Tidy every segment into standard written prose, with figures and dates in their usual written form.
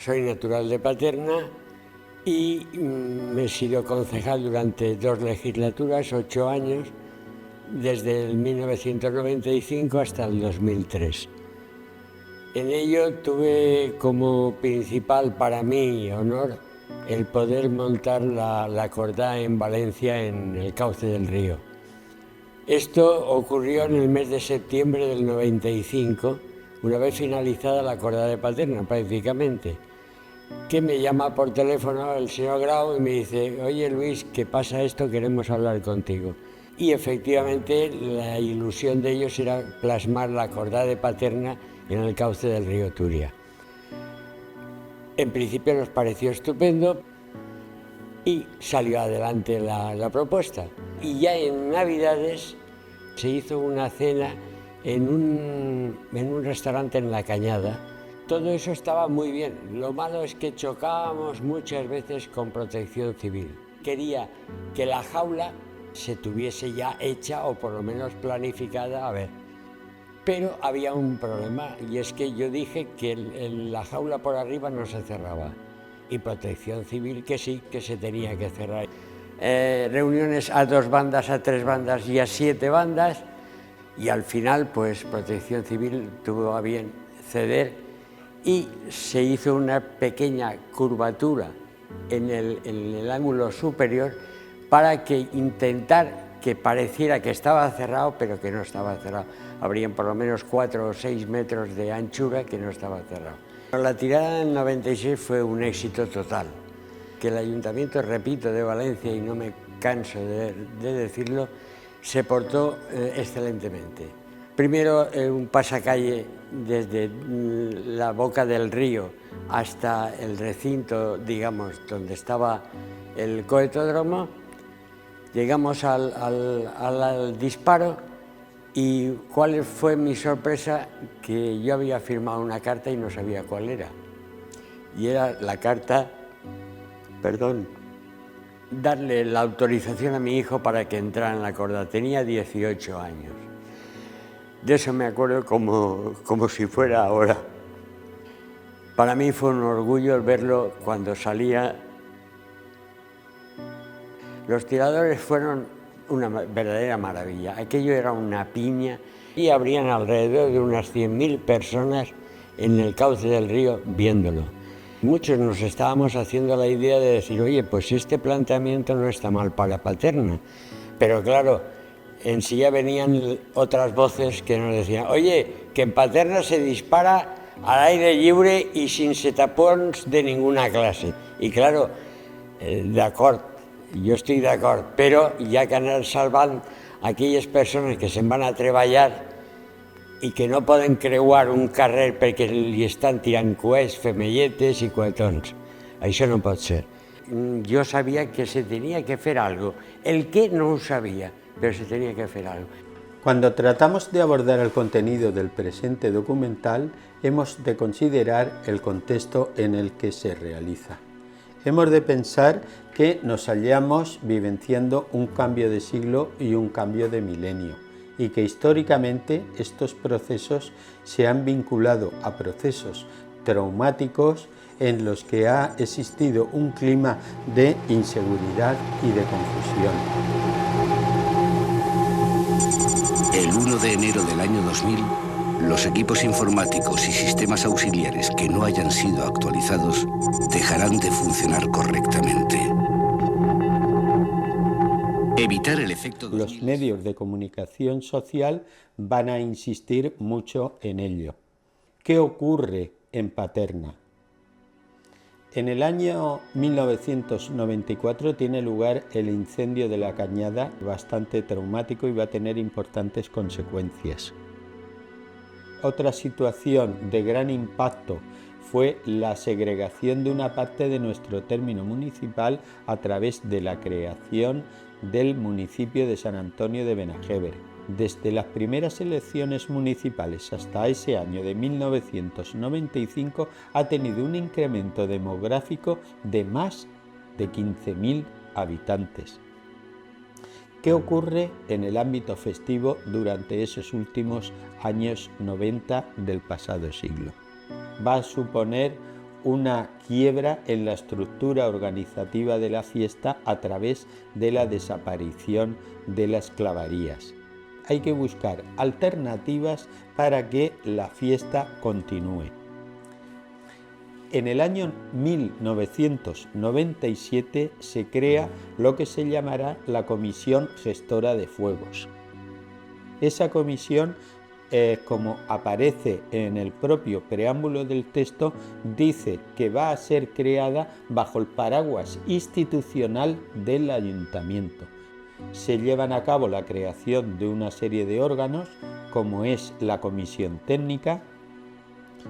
Soy natural de Paterna y he sido concejal durante 2 legislaturas, 8 años, desde el 1995 hasta el 2003. En ello tuve como principal para mí honor el poder montar la cordá en Valencia, en el cauce del río. Esto ocurrió en el mes de septiembre del 95, una vez finalizada la cordá de Paterna prácticamente, que me llama por teléfono el señor Grau y me dice: oye Luis, ¿qué pasa esto? Queremos hablar contigo. Y efectivamente la ilusión de ellos era plasmar la cordá de Paterna en el cauce del río Turia. En principio nos pareció estupendo y salió adelante la propuesta. Y ya en Navidades se hizo una cena en un restaurante en La Cañada. Todo eso estaba muy bien. Lo malo es que chocábamos muchas veces con Protección Civil. Quería que la jaula se tuviese ya hecha o por lo menos planificada, Pero había un problema, y es que yo dije que la jaula por arriba no se cerraba, y Protección Civil que sí, que se tenía que cerrar. Reuniones a 2 bandas, a 3 bandas y a 7 bandas, y al final pues Protección Civil tuvo a bien ceder y se hizo una pequeña curvatura en el ángulo superior para que intentar que pareciera que estaba cerrado, pero que no estaba cerrado. Habrían por lo menos 4 o 6 metros de anchura que no estaba cerrado. La tirada del 96 fue un éxito total, que el Ayuntamiento, repito, de Valencia, y no me canso de decirlo, se portó excelentemente. Primero, un pasacalle desde la boca del río hasta el recinto, digamos, donde estaba el cohetódromo. Llegamos al disparo y ¿cuál fue mi sorpresa? Que yo había firmado una carta y no sabía cuál era. Y era la carta, darle la autorización a mi hijo para que entrara en la cordá. Tenía 18 años. De eso me acuerdo como si fuera ahora. Para mí fue un orgullo verlo cuando salía. Los tiradores fueron una verdadera maravilla. Aquello era una piña y habrían alrededor de unas 100.000 personas en el cauce del río viéndolo. Muchos nos estábamos haciendo la idea de decir: oye, pues este planteamiento no está mal para Paterna. Pero claro, en sí ya venían otras voces que nos decían: oye, que en Paterna se dispara al aire libre y sin setapons de ninguna clase. Y claro, d'acord, jo estic d'acord, però hi ha que anar salvant aquelles persones que se'n van a treballar i que no poden creuar un carrer perquè li estan tirant coets, femelletes i coetons. Això no pot ser. Jo sabia que se tenia que fer algo. El qué no ho sabia, però se tenia que fer algo. Cuando tratamos de abordar el contenido del presente documental, hemos de considerar el contexto en el que se realiza. Hemos de pensar que nos hallamos vivenciando un cambio de siglo y un cambio de milenio, y que históricamente estos procesos se han vinculado a procesos traumáticos en los que ha existido un clima de inseguridad y de confusión. El 1 de enero del año 2000, los equipos informáticos y sistemas auxiliares que no hayan sido actualizados dejarán de funcionar correctamente. Evitar el efecto 2000. Los medios de comunicación social van a insistir mucho en ello. ¿Qué ocurre en Paterna? En el año 1994 tiene lugar el incendio de La Cañada, bastante traumático y va a tener importantes consecuencias. Otra situación de gran impacto fue la segregación de una parte de nuestro término municipal a través de la creación del municipio de San Antonio de Benajever. Desde las primeras elecciones municipales hasta ese año de 1995 ha tenido un incremento demográfico de más de 15.000 habitantes. ¿Qué ocurre en el ámbito festivo durante esos últimos años 90 del pasado siglo? Va a suponer una quiebra en la estructura organizativa de la fiesta a través de la desaparición de las clavarías. Hay que buscar alternativas para que la fiesta continúe. En el año 1997 se crea lo que se llamará la Comisión Gestora de Fuegos. Esa comisión, como aparece en el propio preámbulo del texto, dice que va a ser creada bajo el paraguas institucional del ayuntamiento. Se llevan a cabo la creación de una serie de órganos, como es la comisión técnica.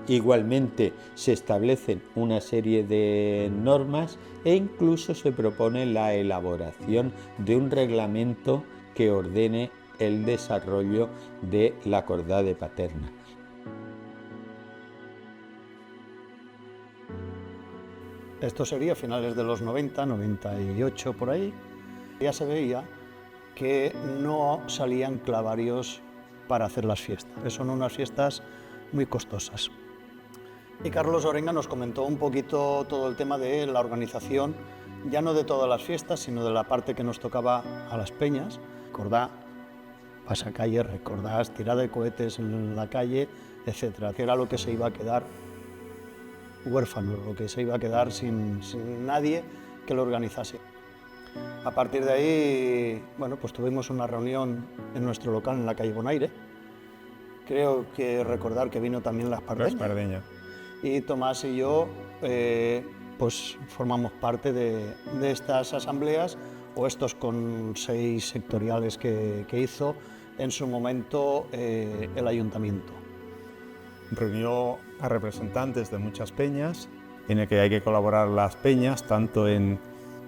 Igualmente se establecen una serie de normas e incluso se propone la elaboración de un reglamento que ordene el desarrollo de la cordada de Paterna. Esto sería a finales de los 90, 98 por ahí. Ya se veía que no salían clavarios para hacer las fiestas. Son unas fiestas muy costosas. Y Carlos Orenga nos comentó un poquito todo el tema de la organización, ya no de todas las fiestas, sino de la parte que nos tocaba a las peñas, cordá, pasacalles, recordás, tirada de cohetes en la calle, etcétera, que era lo que se iba a quedar huérfano, lo que se iba a quedar sin nadie que lo organizase. A partir de ahí, bueno, pues tuvimos una reunión en nuestro local en la calle Bonaire. Creo que recordar que vino también Las Pardeñas. Y Tomás y yo pues formamos parte de estas asambleas o estos con 6 sectoriales que hizo en su momento el ayuntamiento. Reunió a representantes de muchas peñas, en el que hay que colaborar las peñas, tanto en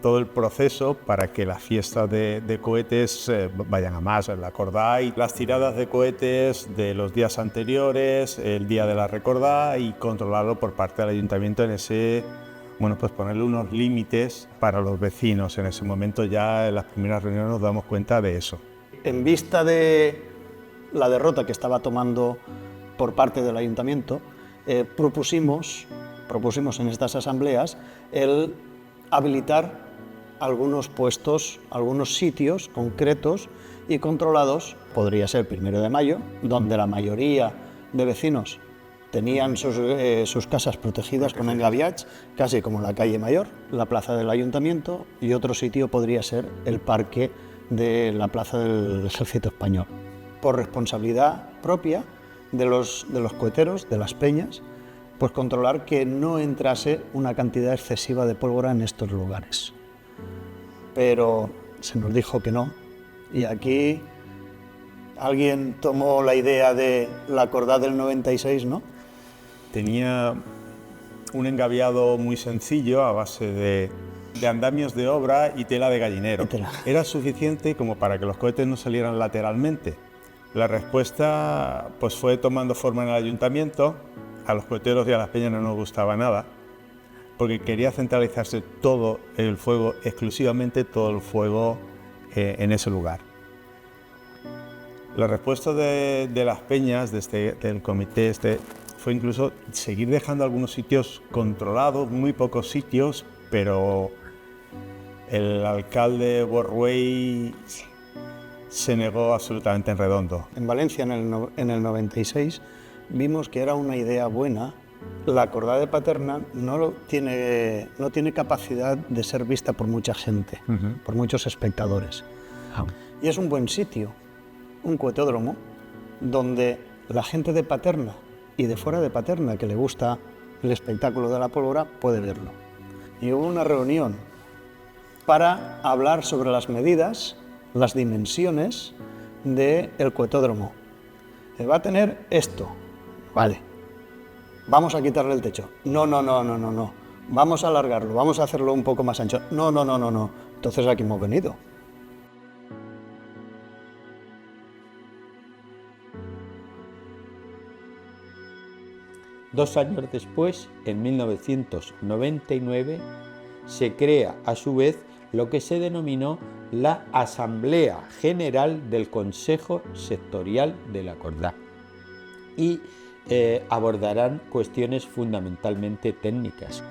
todo el proceso para que las fiestas de cohetes vayan a más, la cordá y las tiradas de cohetes de los días anteriores, el día de la recordá, y controlarlo por parte del ayuntamiento en ese, bueno, pues ponerle unos límites para los vecinos. En ese momento ya en las primeras reuniones nos damos cuenta de eso. En vista de la derrota que estaba tomando por parte del ayuntamiento, propusimos en estas asambleas el habilitar algunos puestos, algunos sitios concretos y controlados. Podría ser 1 de mayo, donde la mayoría de vecinos tenían sus casas protegidas con engaviats, casi como la calle Mayor, la plaza del ayuntamiento, y otro sitio podría ser el parque de la plaza del Ejército Español. Por responsabilidad propia de los coheteros, de las peñas, pues controlar que no entrase una cantidad excesiva de pólvora en estos lugares. Pero se nos dijo que no, y aquí alguien tomó la idea de la cordá del 96, ¿no? Tenía un engaviado muy sencillo a base de andamios de obra y tela de gallinero. Era suficiente como para que los cohetes no salieran lateralmente. La respuesta pues fue tomando forma en el ayuntamiento. A los coheteros y a las peñas no nos gustaba nada, porque quería centralizarse todo el fuego, exclusivamente todo el fuego en ese lugar. La respuesta de las peñas, del comité fue incluso seguir dejando algunos sitios controlados, muy pocos sitios, pero el alcalde Borruey se negó absolutamente en redondo. En Valencia, en el 96, vimos que era una idea buena. La cordá de Paterna no tiene capacidad de ser vista por mucha gente, por muchos espectadores. Y es un buen sitio, un cohetódromo, donde la gente de Paterna y de fuera de Paterna, que le gusta el espectáculo de la pólvora, puede verlo. Y hubo una reunión para hablar sobre las medidas, las dimensiones del cohetódromo. Va a tener esto, vale. Vamos a quitarle el techo. No. Vamos a alargarlo, vamos a hacerlo un poco más ancho. No. Entonces aquí hemos venido. Dos años después, en 1999, se crea a su vez lo que se denominó la Asamblea General del Consejo Sectorial de la Cordá. Y abordarán cuestiones fundamentalmente técnicas.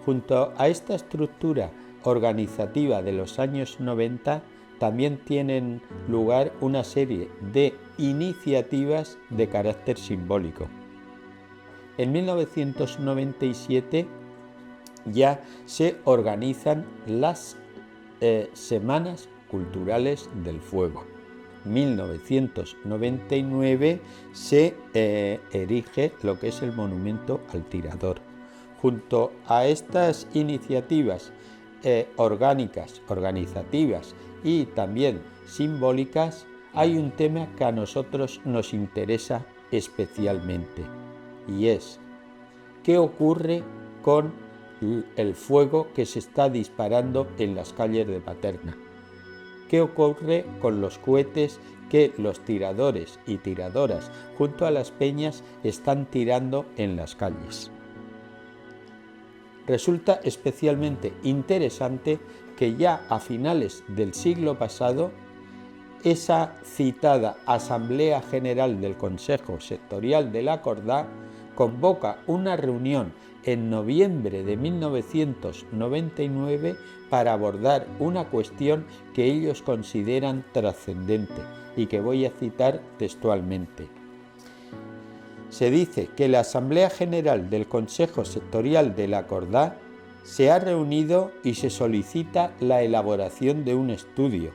Junto a esta estructura organizativa de los años 90, también tienen lugar una serie de iniciativas de carácter simbólico. En 1997 ya se organizan las Semanas Culturales del Fuego. 1999 se erige lo que es el monumento al tirador. Junto a estas iniciativas orgánicas, organizativas y también simbólicas, hay un tema que a nosotros nos interesa especialmente, y es ¿qué ocurre con el fuego que se está disparando en las calles de Paterna? ¿Qué ocurre con los cohetes que los tiradores y tiradoras junto a las peñas están tirando en las calles? Resulta especialmente interesante que ya a finales del siglo pasado, esa citada Asamblea General del Consejo Sectorial de la Cordá convoca una reunión en noviembre de 1999 para abordar una cuestión que ellos consideran trascendente y que voy a citar textualmente. Se dice que la Asamblea General del Consejo Sectorial de la Cordá se ha reunido y se solicita la elaboración de un estudio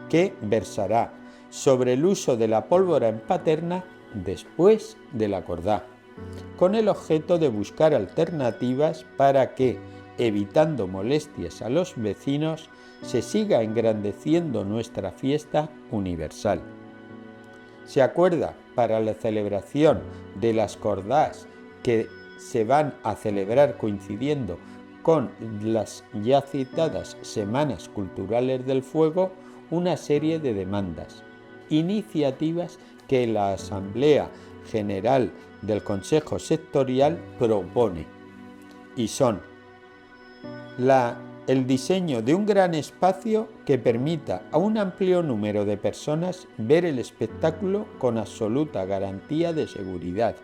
que versará sobre el uso de la pólvora en Paterna después de la Cordá, con el objeto de buscar alternativas para que, evitando molestias a los vecinos, se siga engrandeciendo nuestra fiesta universal. Se acuerda para la celebración de las Cordás que se van a celebrar coincidiendo con las ya citadas Semanas Culturales del Fuego una serie de demandas, iniciativas que la Asamblea General del Consejo Sectorial propone, y son el diseño de un gran espacio que permita a un amplio número de personas ver el espectáculo con absoluta garantía de seguridad.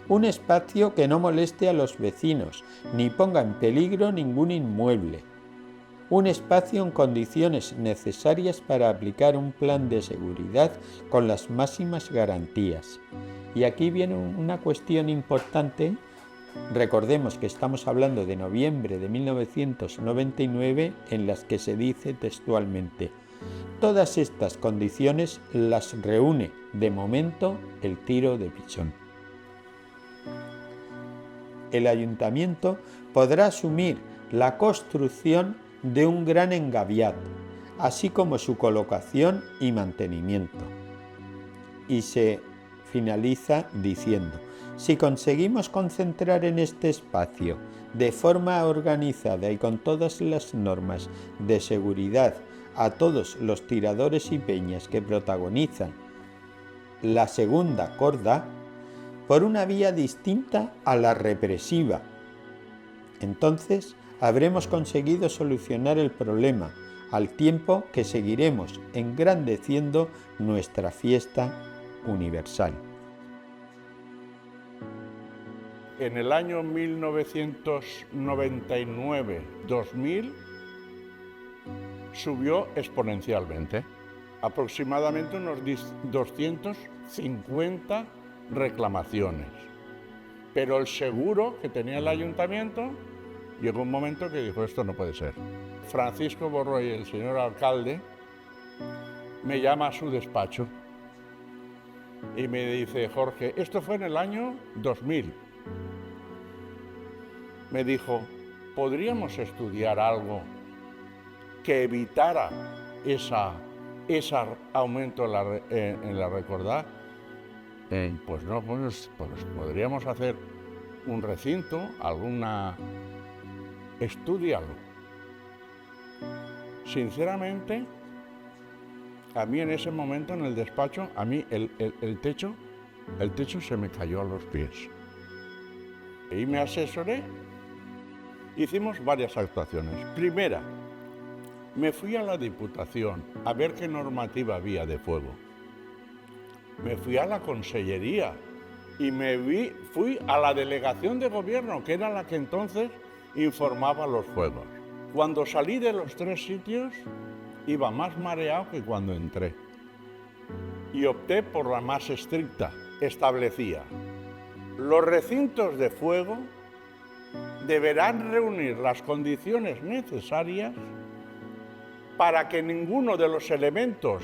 Un espacio que no moleste a los vecinos ni ponga en peligro ningún inmueble. Un espacio en condiciones necesarias para aplicar un plan de seguridad con las máximas garantías. Y aquí viene una cuestión importante. Recordemos que estamos hablando de noviembre de 1999, en las que se dice textualmente: todas estas condiciones las reúne de momento el tiro de pichón. El ayuntamiento podrá asumir la construcción de un gran engaviat, así como su colocación y mantenimiento. Y se finaliza diciendo: si conseguimos concentrar en este espacio de forma organizada y con todas las normas de seguridad a todos los tiradores y peñas que protagonizan la segunda Cordá, por una vía distinta a la represiva, entonces habremos conseguido solucionar el problema, al tiempo que seguiremos engrandeciendo nuestra fiesta universal. En el año 1999-2000 subió exponencialmente, aproximadamente unos 250 reclamaciones. Pero el seguro que tenía el ayuntamiento, llegó un momento que dijo: esto no puede ser. Francisco Borroy, el señor alcalde, me llama a su despacho y me dice: Jorge, esto fue en el año 2000. Me dijo: ¿podríamos estudiar algo que evitara ese aumento en la recordá? Pues no, pues podríamos hacer un recinto, estudiarlo. Sinceramente, a mí en ese momento en el despacho, a mí el techo se me cayó a los pies. Y me asesoré. Hicimos varias actuaciones. Primera, me fui a la Diputación a ver qué normativa había de fuego. Me fui a la Consellería y fui a la delegación de gobierno, que era la que entonces informaba los fuegos. Cuando salí de los 3 sitios, iba más mareado que cuando entré. Y opté por la más estricta. Establecía: los recintos de fuego deberán reunir las condiciones necesarias para que ninguno de los elementos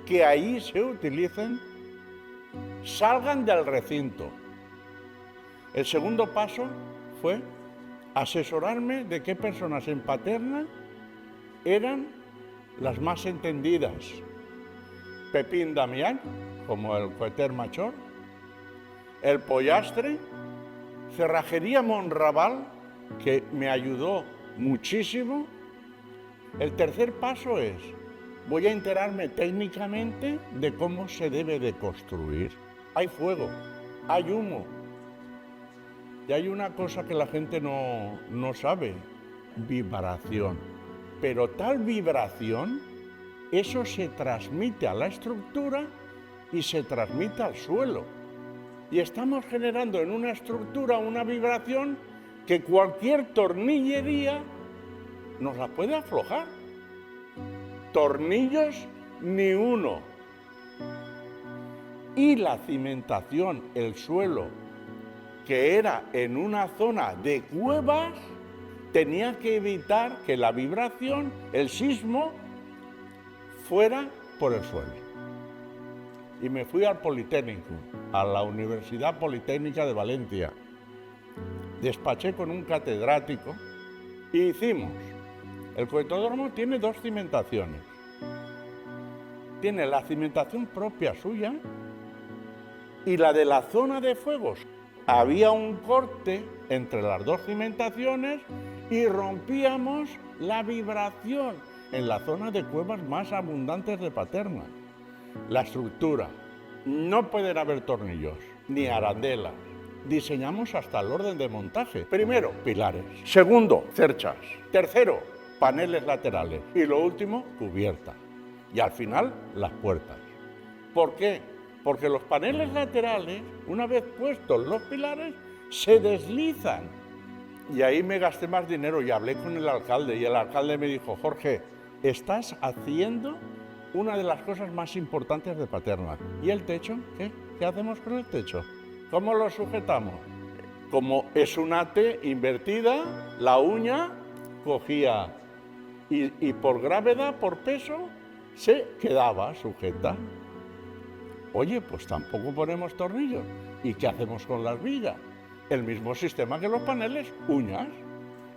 que ahí se utilicen salgan del recinto. El segundo paso fue asesorarme de qué personas en Paterna eran las más entendidas. Pepín Damián, como el coheter Major, el Pollastre, Cerrajería Monraval, que me ayudó muchísimo. El tercer paso es: voy a enterarme técnicamente de cómo se debe de construir. Hay fuego, hay humo. Y hay una cosa que la gente no sabe: vibración. Pero tal vibración, eso se transmite a la estructura y se transmite al suelo. Y estamos generando en una estructura una vibración que cualquier tornillería nos la puede aflojar. Tornillos ni uno. Y la cimentación, el suelo, que era en una zona de cuevas, tenía que evitar que la vibración, el sismo, fuera por el suelo. Y me fui al Politécnico, a la Universidad Politécnica de Valencia. Despaché con un catedrático y hicimos. El cohetódromo tiene 2 cimentaciones. Tiene la cimentación propia suya y la de la zona de fuegos. Había un corte entre las 2 cimentaciones y rompíamos la vibración en la zona de cuevas más abundantes de Paterna. La estructura. No pueden haber tornillos ni arandelas. Diseñamos hasta el orden de montaje. Primero, pilares. Segundo, cerchas. Tercero, paneles laterales. Y lo último, cubierta. Y al final, las puertas. ¿Por qué? Porque los paneles laterales, una vez puestos los pilares, se deslizan. Y ahí me gasté más dinero y hablé con el alcalde. Y el alcalde me dijo: Jorge, estás haciendo una de las cosas más importantes de Paterna. ¿Y el techo? ¿Qué? ¿Qué hacemos con el techo? ¿Cómo lo sujetamos? Como es una T invertida, la uña cogía y por gravedad, por peso, se quedaba sujeta. Oye, pues tampoco ponemos tornillos. ¿Y qué hacemos con las vigas? El mismo sistema que los paneles, uñas.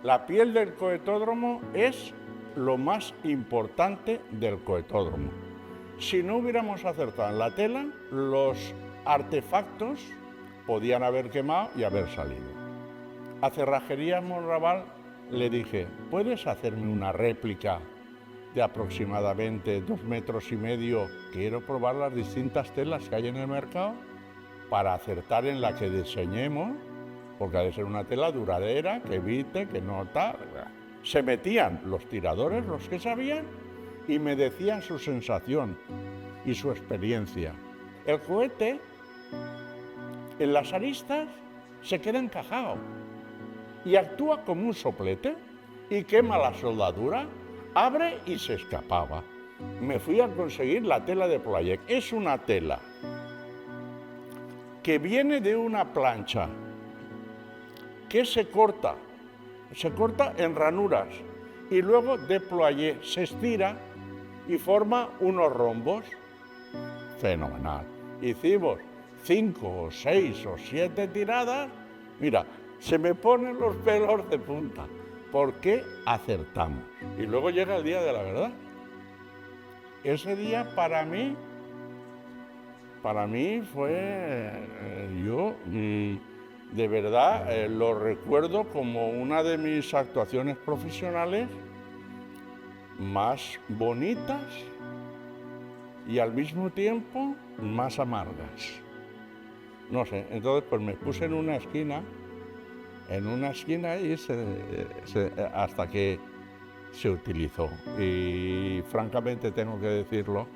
La piel del cohetódromo es lo más importante del cohetódromo. Si no hubiéramos acertado en la tela, los artefactos podían haber quemado y haber salido. A Cerrajería Monraval le dije: ¿puedes hacerme una réplica de aproximadamente 2,5 metros? Quiero probar las distintas telas que hay en el mercado para acertar en la que diseñemos, porque ha de ser una tela duradera, que evite, que no tal. Se metían los tiradores, los que sabían, y me decían su sensación y su experiencia. El cohete, en las aristas, se queda encajado y actúa como un soplete y quema la soldadura, abre y se escapaba. Me fui a conseguir la tela de Playec. Es una tela que viene de una plancha que se corta en ranuras y luego de Playec se estira y forma unos rombos. Fenomenal. Hicimos 5 o 6 o 7 tiradas. Mira, se me ponen los pelos de punta. ¿Por qué acertamos? Y luego llega el día de la verdad. Ese día para mí fue, yo de verdad lo recuerdo como una de mis actuaciones profesionales más bonitas y al mismo tiempo más amargas. No sé, entonces pues me puse en una esquina y hasta que se utilizó. Y francamente tengo que decirlo,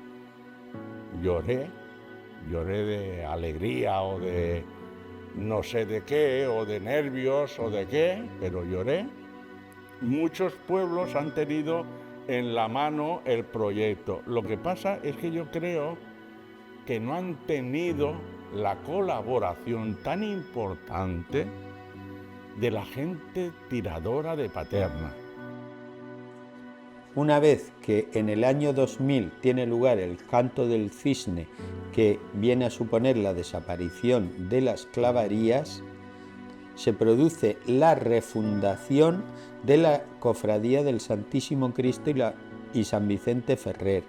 lloré Lloré de alegría o de no sé de qué, o de nervios o de qué, pero lloré. Muchos pueblos han tenido en la mano el proyecto. Lo que pasa es que yo creo que no han tenido la colaboración tan importante de la gente tiradora de Paterna. Una vez que en el año 2000 tiene lugar el Canto del Cisne, que viene a suponer la desaparición de las clavarías, se produce la refundación de la Cofradía del Santísimo Cristo y San Vicente Ferrer,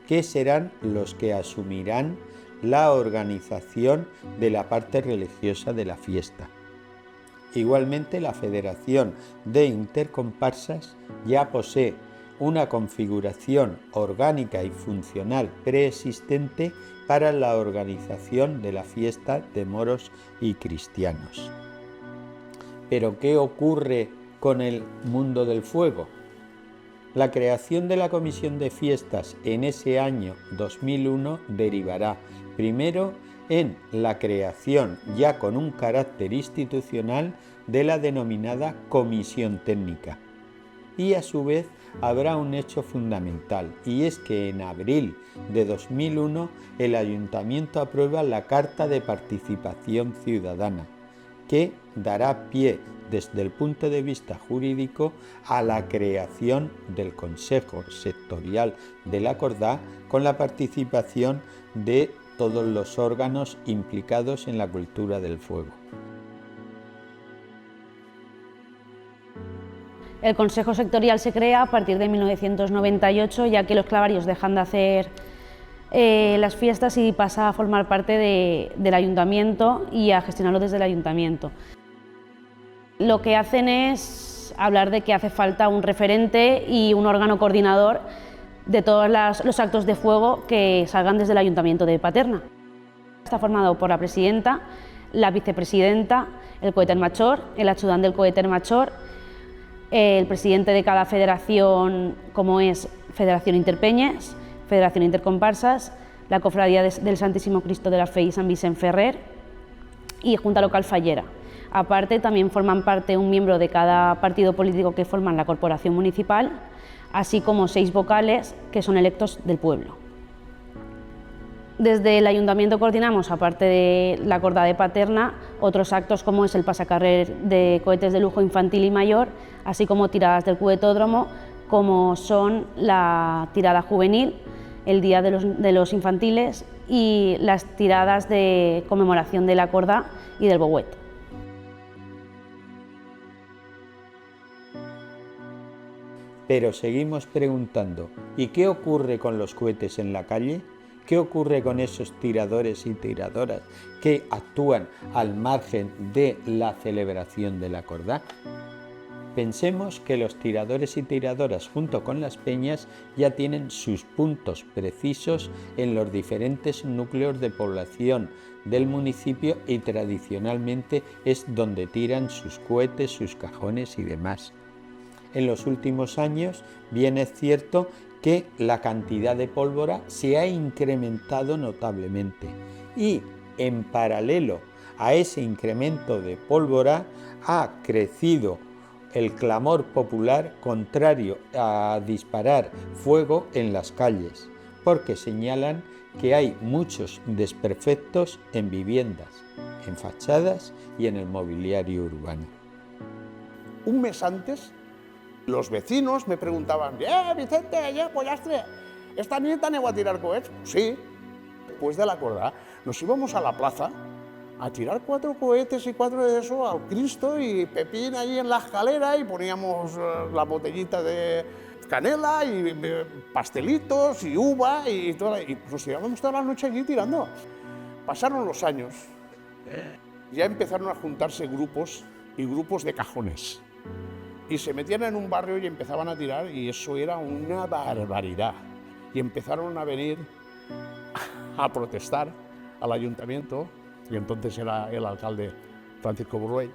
que serán los que asumirán la organización de la parte religiosa de la fiesta. Igualmente, la Federación de Intercomparsas ya posee una configuración orgánica y funcional preexistente para la organización de la fiesta de moros y cristianos. ¿Pero qué ocurre con el mundo del fuego? La creación de la Comisión de Fiestas en ese año 2001 derivará primero en la creación, ya con un carácter institucional, de la denominada Comisión Técnica. Y a su vez habrá un hecho fundamental, y es que en abril de 2001 el Ayuntamiento aprueba la Carta de Participación Ciudadana, que dará pie desde el punto de vista jurídico a la creación del Consejo Sectorial de la Cordá, con la participación de todos los órganos implicados en la cultura del fuego. El Consejo Sectorial se crea a partir de 1998, ya que los clavarios dejan de hacer las fiestas y pasa a formar parte del Ayuntamiento y a gestionarlo desde el Ayuntamiento. Lo que hacen es hablar de que hace falta un referente y un órgano coordinador de todos los actos de fuego que salgan desde el Ayuntamiento de Paterna. Está formado por la presidenta, la vicepresidenta, el coeter major, el ayudante del coeter major, el presidente de cada federación, como es Federación Interpeñes, Federación Intercomparsas, la Cofradía del Santísimo Cristo de la Fe y San Vicente Ferrer y Junta Local Fallera. Aparte, también forman parte un miembro de cada partido político que forman la corporación municipal, así como 6 vocales que son electos del pueblo. Desde el Ayuntamiento coordinamos, aparte de la Corda de Paterna, otros actos como es el pasacarrer de cohetes de lujo infantil y mayor, así como tiradas del cohetódromo, como son la tirada juvenil, el Día de los Infantiles y las tiradas de conmemoración de la Corda y del Bouet. Pero seguimos preguntando, ¿y qué ocurre con los cohetes en la calle? ¿Qué ocurre con esos tiradores y tiradoras que actúan al margen de la celebración de la Cordá? Pensemos que los tiradores y tiradoras junto con las peñas ya tienen sus puntos precisos en los diferentes núcleos de población del municipio y tradicionalmente es donde tiran sus cohetes, sus cajones y demás. En los últimos años bien es cierto que la cantidad de pólvora se ha incrementado notablemente y en paralelo a ese incremento de pólvora ha crecido el clamor popular contrario a disparar fuego en las calles, porque señalan que hay muchos desperfectos en viviendas, en fachadas y en el mobiliario urbano. Un mes antes, los vecinos me preguntaban, Vicente, pollastre, esta nit aneu a tirar cohets? Sí. Después de la Cordá nos íbamos a la plaza a tirar 4 cohetes y 4 de eso al Cristo y Pepín allí en la escalera y poníamos la botellita de canela y pastelitos y uva y todo, y nos íbamos toda la noche allí tirando. Pasaron los años, ya empezaron a juntarse grupos y grupos de cajones y se metían en un barrio y empezaban a tirar y eso era una barbaridad y empezaron a venir a protestar al ayuntamiento y entonces era el alcalde Francisco Borruell.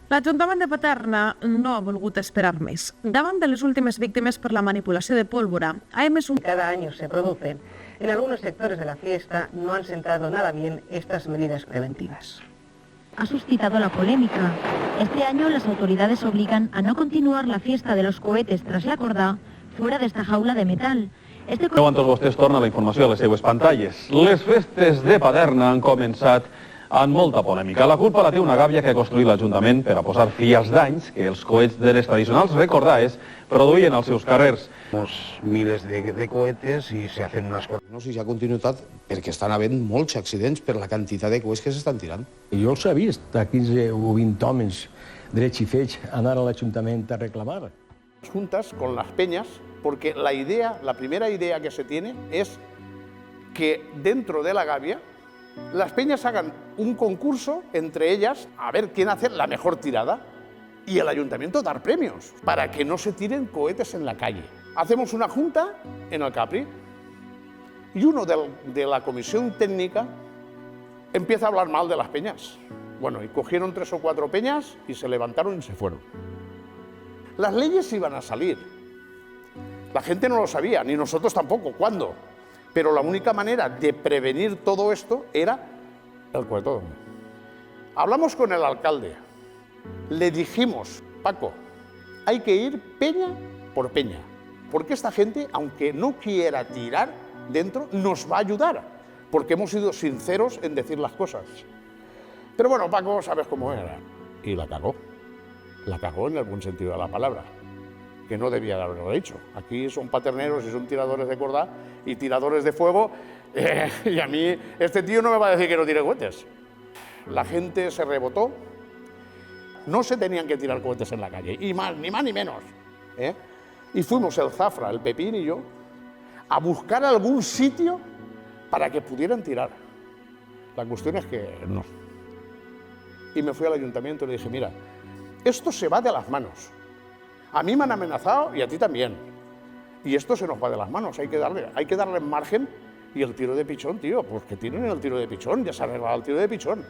L'Ajuntament de Paterna no ha volgut esperar més. Davant de les últimes víctimes per la manipulació de pólvora, ha emès un... Cada año se producen. En algunos sectores de la fiesta no han sentado nada bien estas medidas preventivas. Ha suscitado la polémica. Este año las autoridades obligan a no continuar la fiesta de los cohetes tras la Cordà fuera de esta jaula de metal. Amb tots vostès torna la informació a les seues pantalles. Les festes de Paterna han començat amb molta polèmica. La culpa la té una gàbia que ha construït l'Ajuntament per a posar fi als danys que els coets de les tradicionals recordaes produïen als seus carrers. Miles de cohetes i se hacen unes coses. No sé si ha continuïtat perquè estan havent molts accidents per la quantitat de coets que s'estan tirant. Jo els he vist a 15 o 20 homes drets i fets anar a l'Ajuntament a reclamar. Juntas con las peñas, porque la primera idea que se tiene es que dentro de la gavia las peñas hagan un concurso entre ellas a ver quién hace la mejor tirada y el ayuntamiento dar premios para que no se tiren cohetes en la calle. Hacemos una junta en el Capri y uno de la comisión técnica empieza a hablar mal de las peñas. Bueno, y cogieron 3 o 4 peñas y se levantaron y se fueron. Las leyes iban a salir. La gente no lo sabía, ni nosotros tampoco. ¿Cuándo? Pero la única manera de prevenir todo esto era el cohetódromo. Hablamos con el alcalde. Le dijimos, Paco, hay que ir peña por peña, porque esta gente, aunque no quiera tirar dentro, nos va a ayudar, porque hemos sido sinceros en decir las cosas. Pero bueno, Paco, sabes cómo era. Y la cagó. La cagó en el buen sentido de la palabra, que no debía de haberlo dicho. Aquí son paterneros y son tiradores de Cordà y tiradores de fuego, y a mí este tío no me va a decir que no tire cohetes. La gente se rebotó, no se tenían que tirar cohetes en la calle, y más ni menos. Y fuimos el Zafra, el Pepín y yo, a buscar algún sitio para que pudieran tirar. La cuestión es que no. Y me fui al ayuntamiento y le dije, mira, esto se va de las manos. A mí me han amenazado y a ti también. Y esto se nos va de las manos, hay que darle margen y el tiro de pichón, tío, pues que tiren el tiro de pichón, ya se arreglaba el tiro de pichón.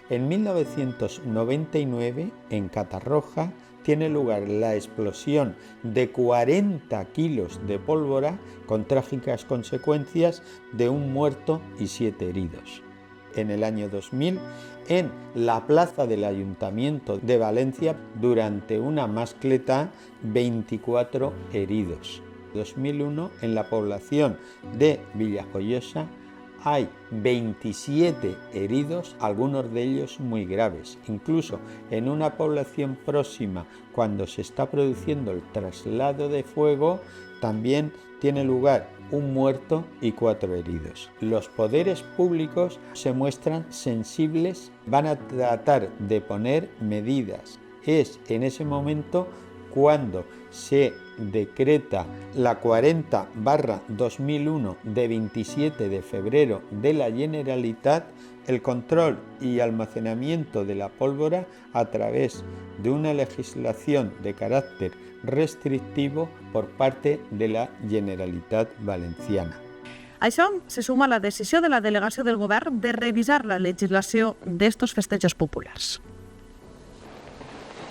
En 1999, en Catarroja, tiene lugar la explosión de 40 kilos de pólvora con trágicas consecuencias de un muerto y 7 heridos. En el año 2000, en la plaza del Ayuntamiento de Valencia, durante una mascleta, 24 heridos. En 2001, en la población de Villajoyosa, hay 27 heridos, algunos de ellos muy graves. Incluso en una población próxima, cuando se está produciendo el traslado de fuego, también tiene lugar un muerto y 4 heridos. Los poderes públicos se muestran sensibles, van a tratar de poner medidas. Es en ese momento cuando se decreta la 40/2001 de 27 de febrero de la Generalitat el control y almacenamiento de la pólvora a través de una legislación de carácter restrictivo por parte de la Generalitat Valenciana. A això se suma la decisió de la delegació del govern de revisar la legislació d'estos festejos populars.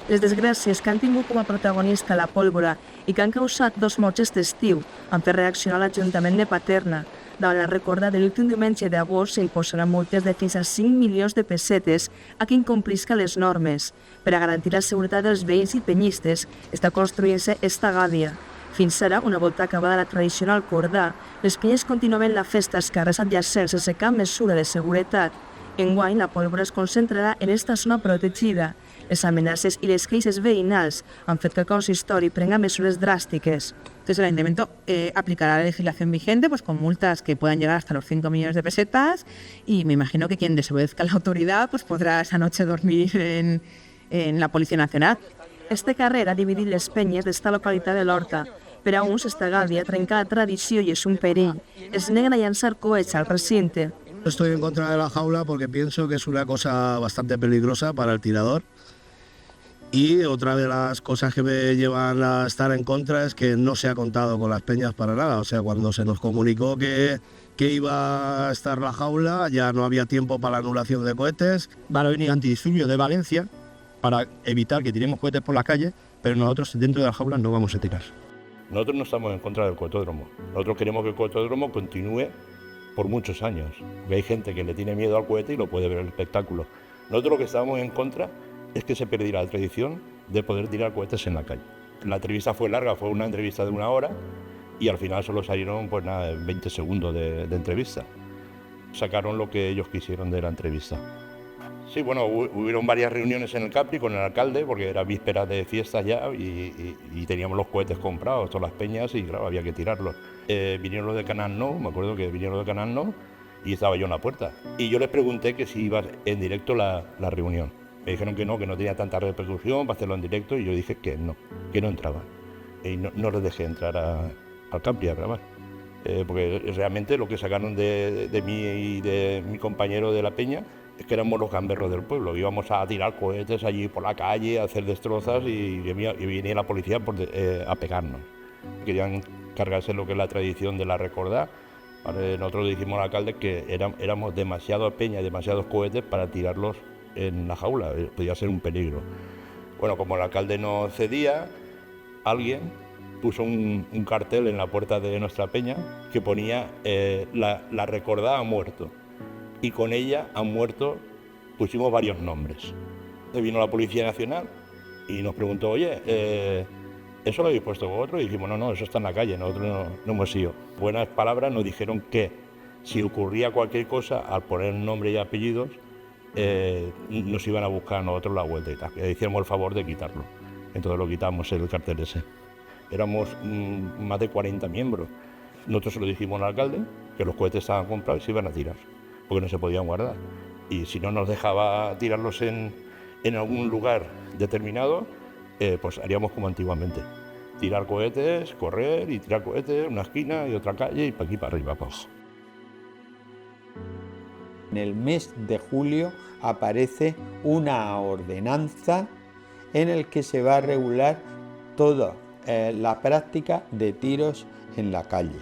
Les desgràcies que han tingut com a protagonista la pólvora i que han causat 2 morts aquest estiu han fet reaccionar l'Ajuntament de Paterna. Davant la recorda de l'últim diumenge d'agost s'imposaran multes de fins a 5 milions de pessetes a qui incomplisca les normes. Per a garantir la seguretat dels veïns i penyistes està construint-se esta gàbia. Fins ara, una volta acabada la tradicional Cordà, les penyes continuen la festa als carrers adjacents sense cap mesura de seguretat. Enguany, la pólvora es concentrarà en esta zona protegida. Les amenaces y les queixes veïnals han fet que el consistori prenga mesures drásticas. Entonces el ayuntamiento aplicará la legislación vigente pues con multas que puedan llegar hasta los 5 millones de pesetas y me imagino que quien desobedezca a la autoridad pues podrá esa noche dormir en la Policía Nacional. Este carrer ha dividit les penyes d'esta localitat de l'Horta. Per a uns, esta gàbia trenca la tradició i és un perill. Es neguen a llançar coets al recinte. Estoy en contra de la jaula porque pienso que es una cosa bastante peligrosa para el tirador Y otra de las cosas que me llevan a estar en contra es que no se ha contado con las peñas para nada. O sea, cuando se nos comunicó que iba a estar la jaula, ya no había tiempo para la anulación de cohetes. Van a venir antidisturbios de Valencia para evitar que tiremos cohetes por la calle, pero nosotros dentro de la jaula no vamos a tirar. Nosotros no estamos en contra del cohetódromo. Nosotros queremos que el cohetódromo continúe por muchos años. Porque hay gente que le tiene miedo al cohete y lo puede ver el espectáculo. Nosotros lo que estamos en contra es que se perdiera la tradición de poder tirar cohetes en la calle. La entrevista fue larga, fue una entrevista de 1 hora y al final solo salieron pues nada, 20 segundos de entrevista. Sacaron lo que ellos quisieron de la entrevista. Sí, bueno, hubieron varias reuniones en el Capri con el alcalde porque era víspera de fiestas ya y teníamos los cohetes comprados, todas las peñas y claro, había que tirarlos. Vinieron los de Canal No, me acuerdo que vinieron los de Canal No y estaba yo en la puerta. Y yo les pregunté que si iba en directo la reunión. Me dijeron que no tenía tanta repercusión para hacerlo en directo y yo dije que no entraba. Y no les dejé entrar al Capri a grabar. Porque realmente lo que sacaron de mí y de mi compañero de la peña es que éramos los gamberros del pueblo. Íbamos a tirar cohetes allí por la calle, a hacer destrozas y venía la policía a pegarnos. Querían cargarse lo que es la tradición de la recordá. Nosotros le dijimos al alcalde que éramos demasiadas peñas, demasiados cohetes para tirarlos en la jaula, podía ser un peligro. Bueno, como el alcalde no cedía, alguien puso un cartel en la puerta de nuestra peña que ponía la recordá ha muerto. Y con ella han muerto, pusimos varios nombres. Vino la Policía Nacional y nos preguntó, oye, ¿eso lo habéis puesto vosotros? Y dijimos, no, eso está en la calle, nosotros no hemos ido. Buenas palabras nos dijeron que si ocurría cualquier cosa, al poner nombre y apellidos, nos iban a buscar a nosotros la vuelta y tal. Que hiciéramos el favor de quitarlo. Entonces lo quitamos, el cartel ese. Éramos más de 40 miembros. Nosotros se lo dijimos al alcalde, que los cohetes estaban comprados y se iban a tirar, porque no se podían guardar. Y si no nos dejaba tirarlos en algún lugar determinado, pues haríamos como antiguamente. Tirar cohetes, correr y tirar cohetes, una esquina y otra calle y para aquí, para arriba, para abajo. En el mes de julio aparece una ordenanza en el que se va a regular toda la práctica de tiros en la calle.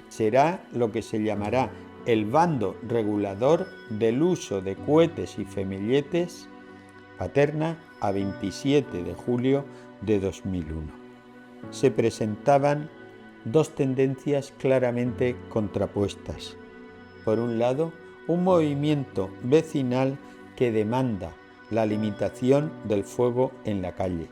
Será lo que se llamará el bando regulador del uso de cohetes y femilletes, Paterna, a 27 de julio de 2001. Se presentaban dos tendencias claramente contrapuestas. Por un lado, un movimiento vecinal que demanda la limitación del fuego en la calle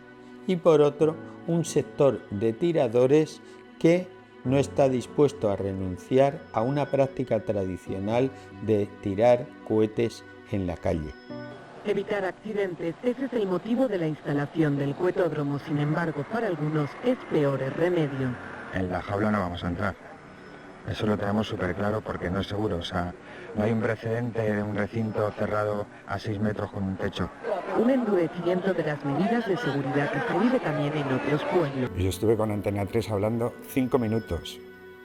y por otro, un sector de tiradores que no está dispuesto a renunciar a una práctica tradicional de tirar cohetes en la calle. Evitar accidentes, ese es el motivo de la instalación del cohetódromo. Sin embargo, para algunos es peor el remedio. En la jaula no vamos a entrar. Eso lo tenemos súper claro porque no es seguro. O sea, no hay un precedente de un recinto cerrado a 6 metros con un techo. Un endurecimiento de las medidas de seguridad que se vive también en otros pueblos. Yo estuve con Antena 3 hablando 5 minutos.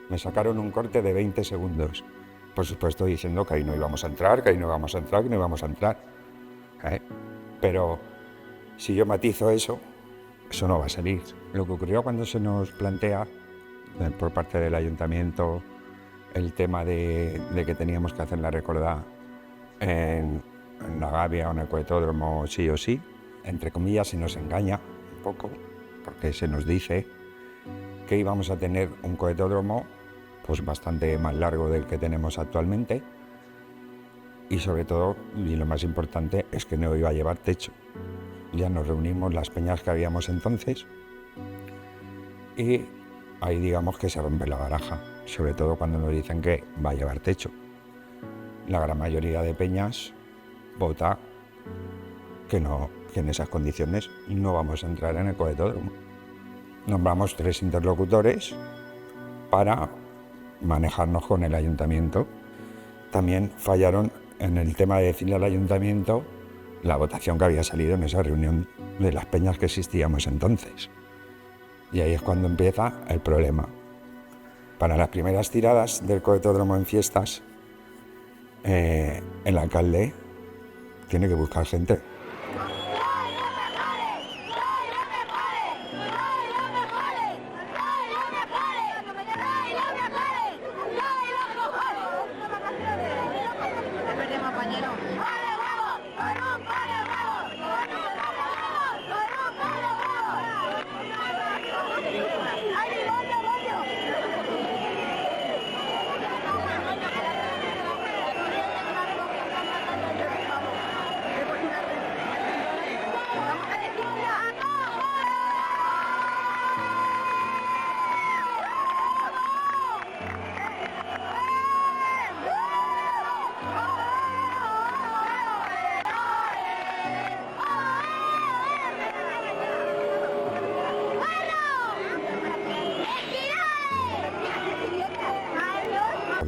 Me sacaron un corte de 20 segundos. Por supuesto diciendo que ahí no íbamos a entrar, que ahí no íbamos a entrar, que no íbamos a entrar. Pero si yo matizo eso no va a salir. Lo que ocurrió cuando se nos plantea por parte del ayuntamiento el tema de que teníamos que hacer la recordá en la Gavia o en el cohetódromo sí o sí, entre comillas se nos engaña un poco, porque se nos dice que íbamos a tener un cohetódromo pues bastante más largo del que tenemos actualmente y sobre todo, y lo más importante, es que no iba a llevar techo. Ya nos reunimos las peñas que habíamos entonces y ahí digamos que se rompe la baraja, sobre todo cuando nos dicen que va a llevar techo. La gran mayoría de peñas vota que no, que en esas condiciones no vamos a entrar en el cohetódromo. Nombramos 3 interlocutores para manejarnos con el ayuntamiento. También fallaron en el tema de decirle al ayuntamiento la votación que había salido en esa reunión de las peñas que existíamos entonces. Y ahí es cuando empieza el problema. Para las primeras tiradas del cohetódromo en fiestas, el alcalde tiene que buscar gente.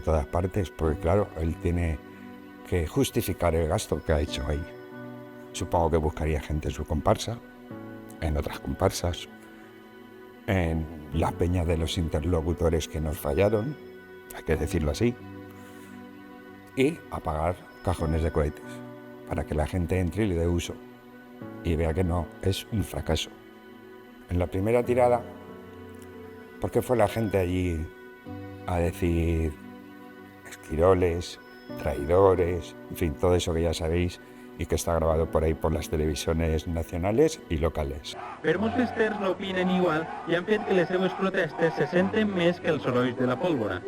todas partes, porque claro, él tiene que justificar el gasto que ha hecho ahí. Supongo que buscaría gente en su comparsa, en otras comparsas, en las peñas de los interlocutores que nos fallaron, hay que decirlo así, y apagar cajones de cohetes para que la gente entre y le dé uso y vea que no es un fracaso. En la primera tirada, ¿por qué fue la gente allí a decir esquiroles, traidores, en fin, todo eso que ya sabéis y que está grabado por ahí por las televisiones nacionales i locals? Per molts festers l'opinen igual i han fet que les seues protestes se senten més que els sorolls de la pólvora.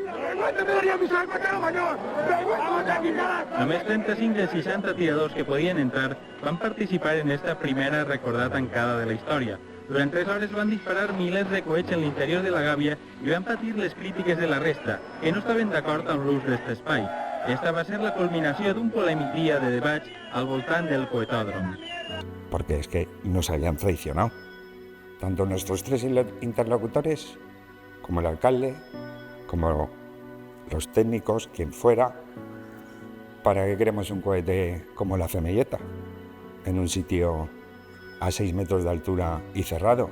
Només 35 dels 60 tiradors que podien entrar van participar en esta primera recordada tancada de la història. Durant 3 hores van disparar milers de coets en l'interior de la gàbia i van patir les crítiques de la resta, que no estaven d'acord amb l'ús d'aquest espai. Esta va a ser la culminació d'un polèmic dia de debats al voltant del coetòdrom. Porque es que nos habían traicionado, tanto nuestros 3 interlocutores, como el alcalde, como los técnicos, quien fuera. ¿Para qué queremos un cohete como la Femelleta, en un sitio a 6 metros de altura y cerrado?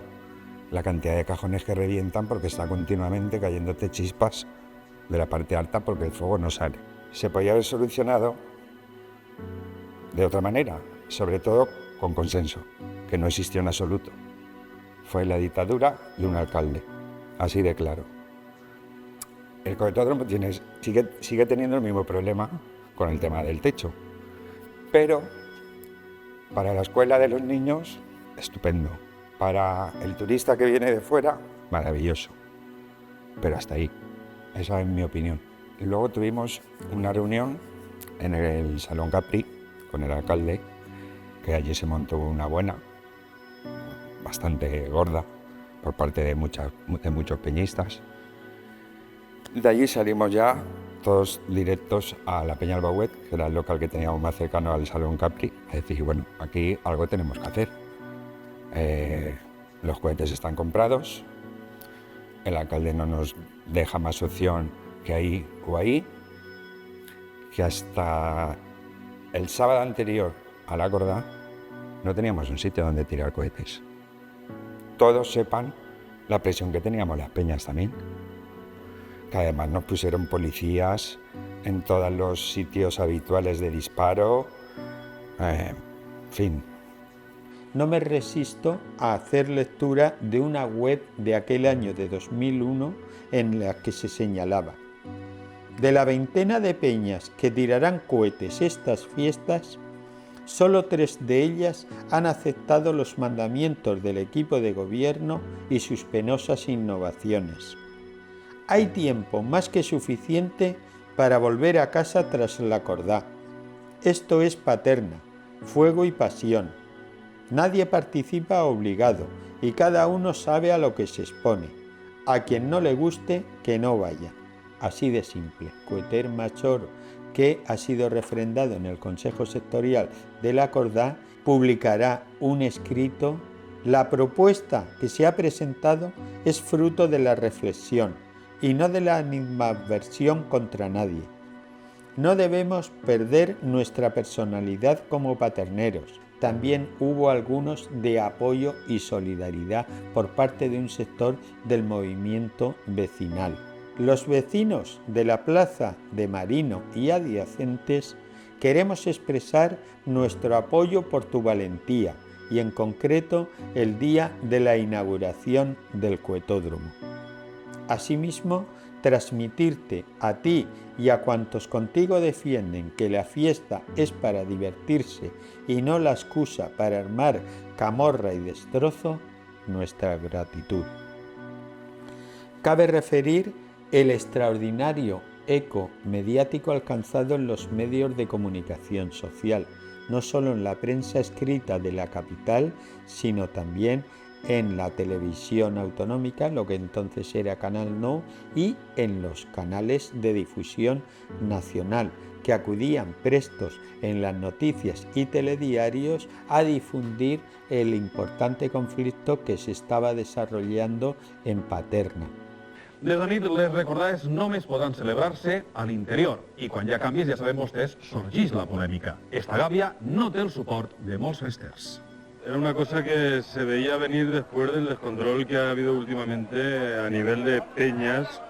La cantidad de cajones que revientan porque está continuamente cayéndote chispas de la parte alta porque el fuego no sale. Se podía haber solucionado de otra manera, sobre todo con consenso, que no existió en absoluto. Fue la dictadura de un alcalde, así de claro. El cohetódromo sigue teniendo el mismo problema con el tema del techo, pero para la escuela de los niños, estupendo. Para el turista que viene de fuera, maravilloso. Pero hasta ahí, esa es mi opinión. Y luego tuvimos una reunión en el Salón Capri con el alcalde, que allí se montó una buena, bastante gorda, por parte de muchos peñistas. De allí salimos ya todos directos a la Peña Albauet, que era el local que teníamos más cercano al Salón Capri, a decir, bueno, aquí algo tenemos que hacer. Los cohetes están comprados, el alcalde no nos deja más opción que ahí o ahí, que hasta el sábado anterior a la Cordá no teníamos un sitio donde tirar cohetes. Todos sepan la presión que teníamos las peñas también, que además nos pusieron policías en todos los sitios habituales de disparo, en fin. No me resisto a hacer lectura de una web de aquel año de 2001 en la que se señalaba: de la veintena de peñas que tirarán cohetes estas fiestas, solo 3 de ellas han aceptado los mandamientos del equipo de gobierno y sus penosas innovaciones. Hay tiempo más que suficiente para volver a casa tras la Cordá. Esto es Paterna, fuego y pasión. Nadie participa obligado y cada uno sabe a lo que se expone. A quien no le guste, que no vaya. Así de simple. Coeter Machoro, que ha sido refrendado en el Consejo Sectorial de la Cordá, publicará un escrito. La propuesta que se ha presentado es fruto de la reflexión y no de la animadversión contra nadie. No debemos perder nuestra personalidad como paterneros. También hubo algunos de apoyo y solidaridad por parte de un sector del movimiento vecinal. Los vecinos de la plaza de Marino y adyacentes queremos expresar nuestro apoyo por tu valentía y en concreto el día de la inauguración del cohetódromo. Asimismo, transmitirte a ti y a cuantos contigo defienden que la fiesta es para divertirse y no la excusa para armar camorra y destrozo, nuestra gratitud. Cabe referir el extraordinario eco mediático alcanzado en los medios de comunicación social, no solo en la prensa escrita de la capital, sino también en la televisión autonómica, lo que entonces era Canal No, y en los canales de difusión nacional, que acudían prestos en las noticias y telediarios a difundir el importante conflicto que se estaba desarrollando en Paterna. Des de nit, les recordades només poden celebrar-se a l'interior i quan hi ha canvis, ja sabem vostès, sorgeix la polèmica. Esta gàbia no té el suport de molts festers. Era una cosa que se veía venir después del descontrol que ha habido últimamente a nivel de peñas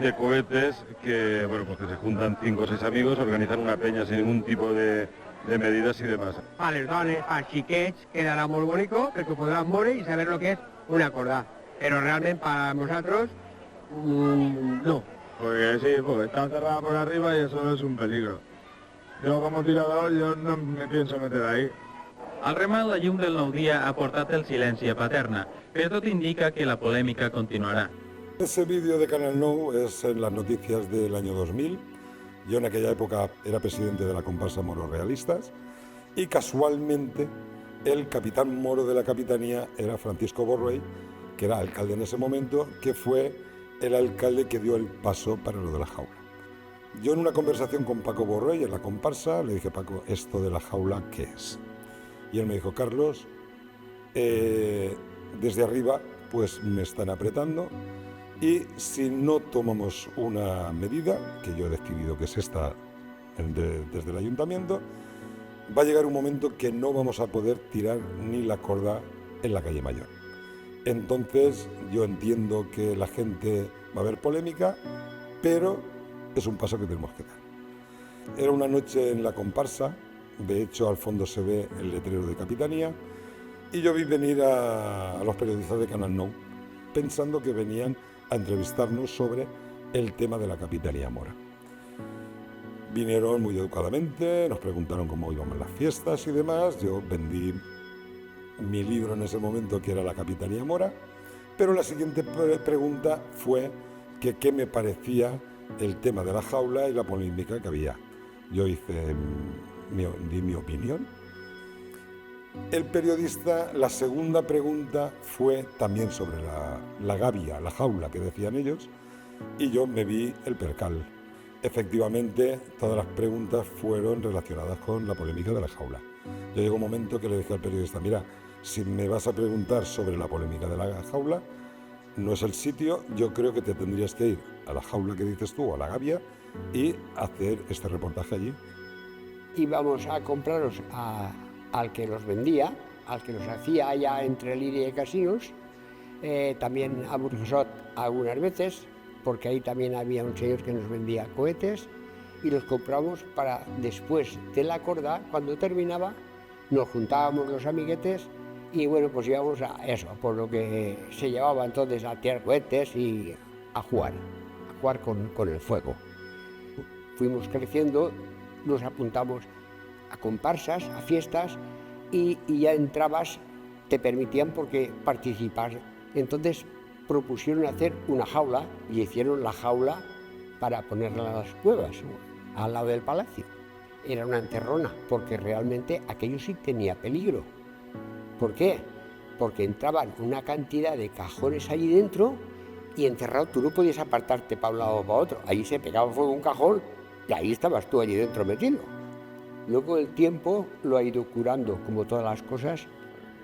de cohetes que, bueno, pues que se juntan 5 o 6 amigos, organizan una peña sin ningún tipo de medidas y demás. A les dones, als xiquets, quedarà molt bonic perquè ho podran veure i saber lo que és una corda. Però realment para nosotros, no. Porque sí, porque está cerrada por arriba y eso es un peligro. Yo como tirador, yo no me pienso meter ahí. Al remat, la llum del nou dia ha portat el silenci a Paterna, però tot indica que la polèmica continuarà. Ese vídeo de Canal 9 es en las noticias del año 2000. Yo en aquella época era presidente de la comparsa Moros Realistas y casualmente el capitán moro de la capitanía era Francisco Borrell, que era alcalde en ese momento, que fue el alcalde que dio el paso para lo de la jaula. Yo en una conversación con Paco Borrell en la comparsa le dije: Paco, ¿esto de la jaula qué es? Y él me dijo: Carlos, desde arriba pues me están apretando y si no tomamos una medida, que yo he decidido que es esta desde el ayuntamiento, va a llegar un momento que no vamos a poder tirar ni la corda en la calle Mayor. Entonces yo entiendo que la gente va a haber polémica, pero es un paso que tenemos que dar. Era una noche en la comparsa, de hecho al fondo se ve el letrero de capitanía, y yo vi venir a los periodistas de Canal 9 pensando que venían a entrevistarnos sobre el tema de la capitanía mora. Vinieron muy educadamente, nos preguntaron cómo íbamos las fiestas y demás. Yo vendí mi libro en ese momento, que era La Capitanía Mora, pero la siguiente pregunta fue que qué me parecía el tema de la jaula y la polémica que había. Yo di mi opinión. El periodista, la segunda pregunta fue también sobre la gavia, la jaula que decían ellos, y yo me vi el percal. Efectivamente, todas las preguntas fueron relacionadas con la polémica de la jaula. Yo llegó un momento que le dije al periodista: mira, si me vas a preguntar sobre la polémica de la jaula, no es el sitio, yo creo que te tendrías que ir a la jaula que dices tú, o a la gavia, y hacer este reportaje allí. Íbamos a comprarlos al que los vendía, al que los hacía allá entre Liria y Casinos, también a Burjasot algunas veces, porque ahí también había un señor que nos vendía cohetes, y los compramos para después de la corda, cuando terminaba, nos juntábamos los amiguetes y bueno, pues íbamos a eso, por lo que se llevaba entonces a tirar cohetes y a jugar con el fuego. Fuimos creciendo, nos apuntamos a comparsas, a fiestas, y ya entrabas, te permitían porque participar. Entonces propusieron hacer una jaula y hicieron la jaula para ponerla a las cuevas, al lado del palacio. Era una enterrona, porque realmente aquello sí tenía peligro. ¿Por qué? Porque entraban una cantidad de cajones allí dentro y encerrado tú no podías apartarte para un lado o para otro. Allí se pegaba fuego un cajón y ahí estabas tú allí dentro metido. Luego el tiempo lo ha ido curando, como todas las cosas.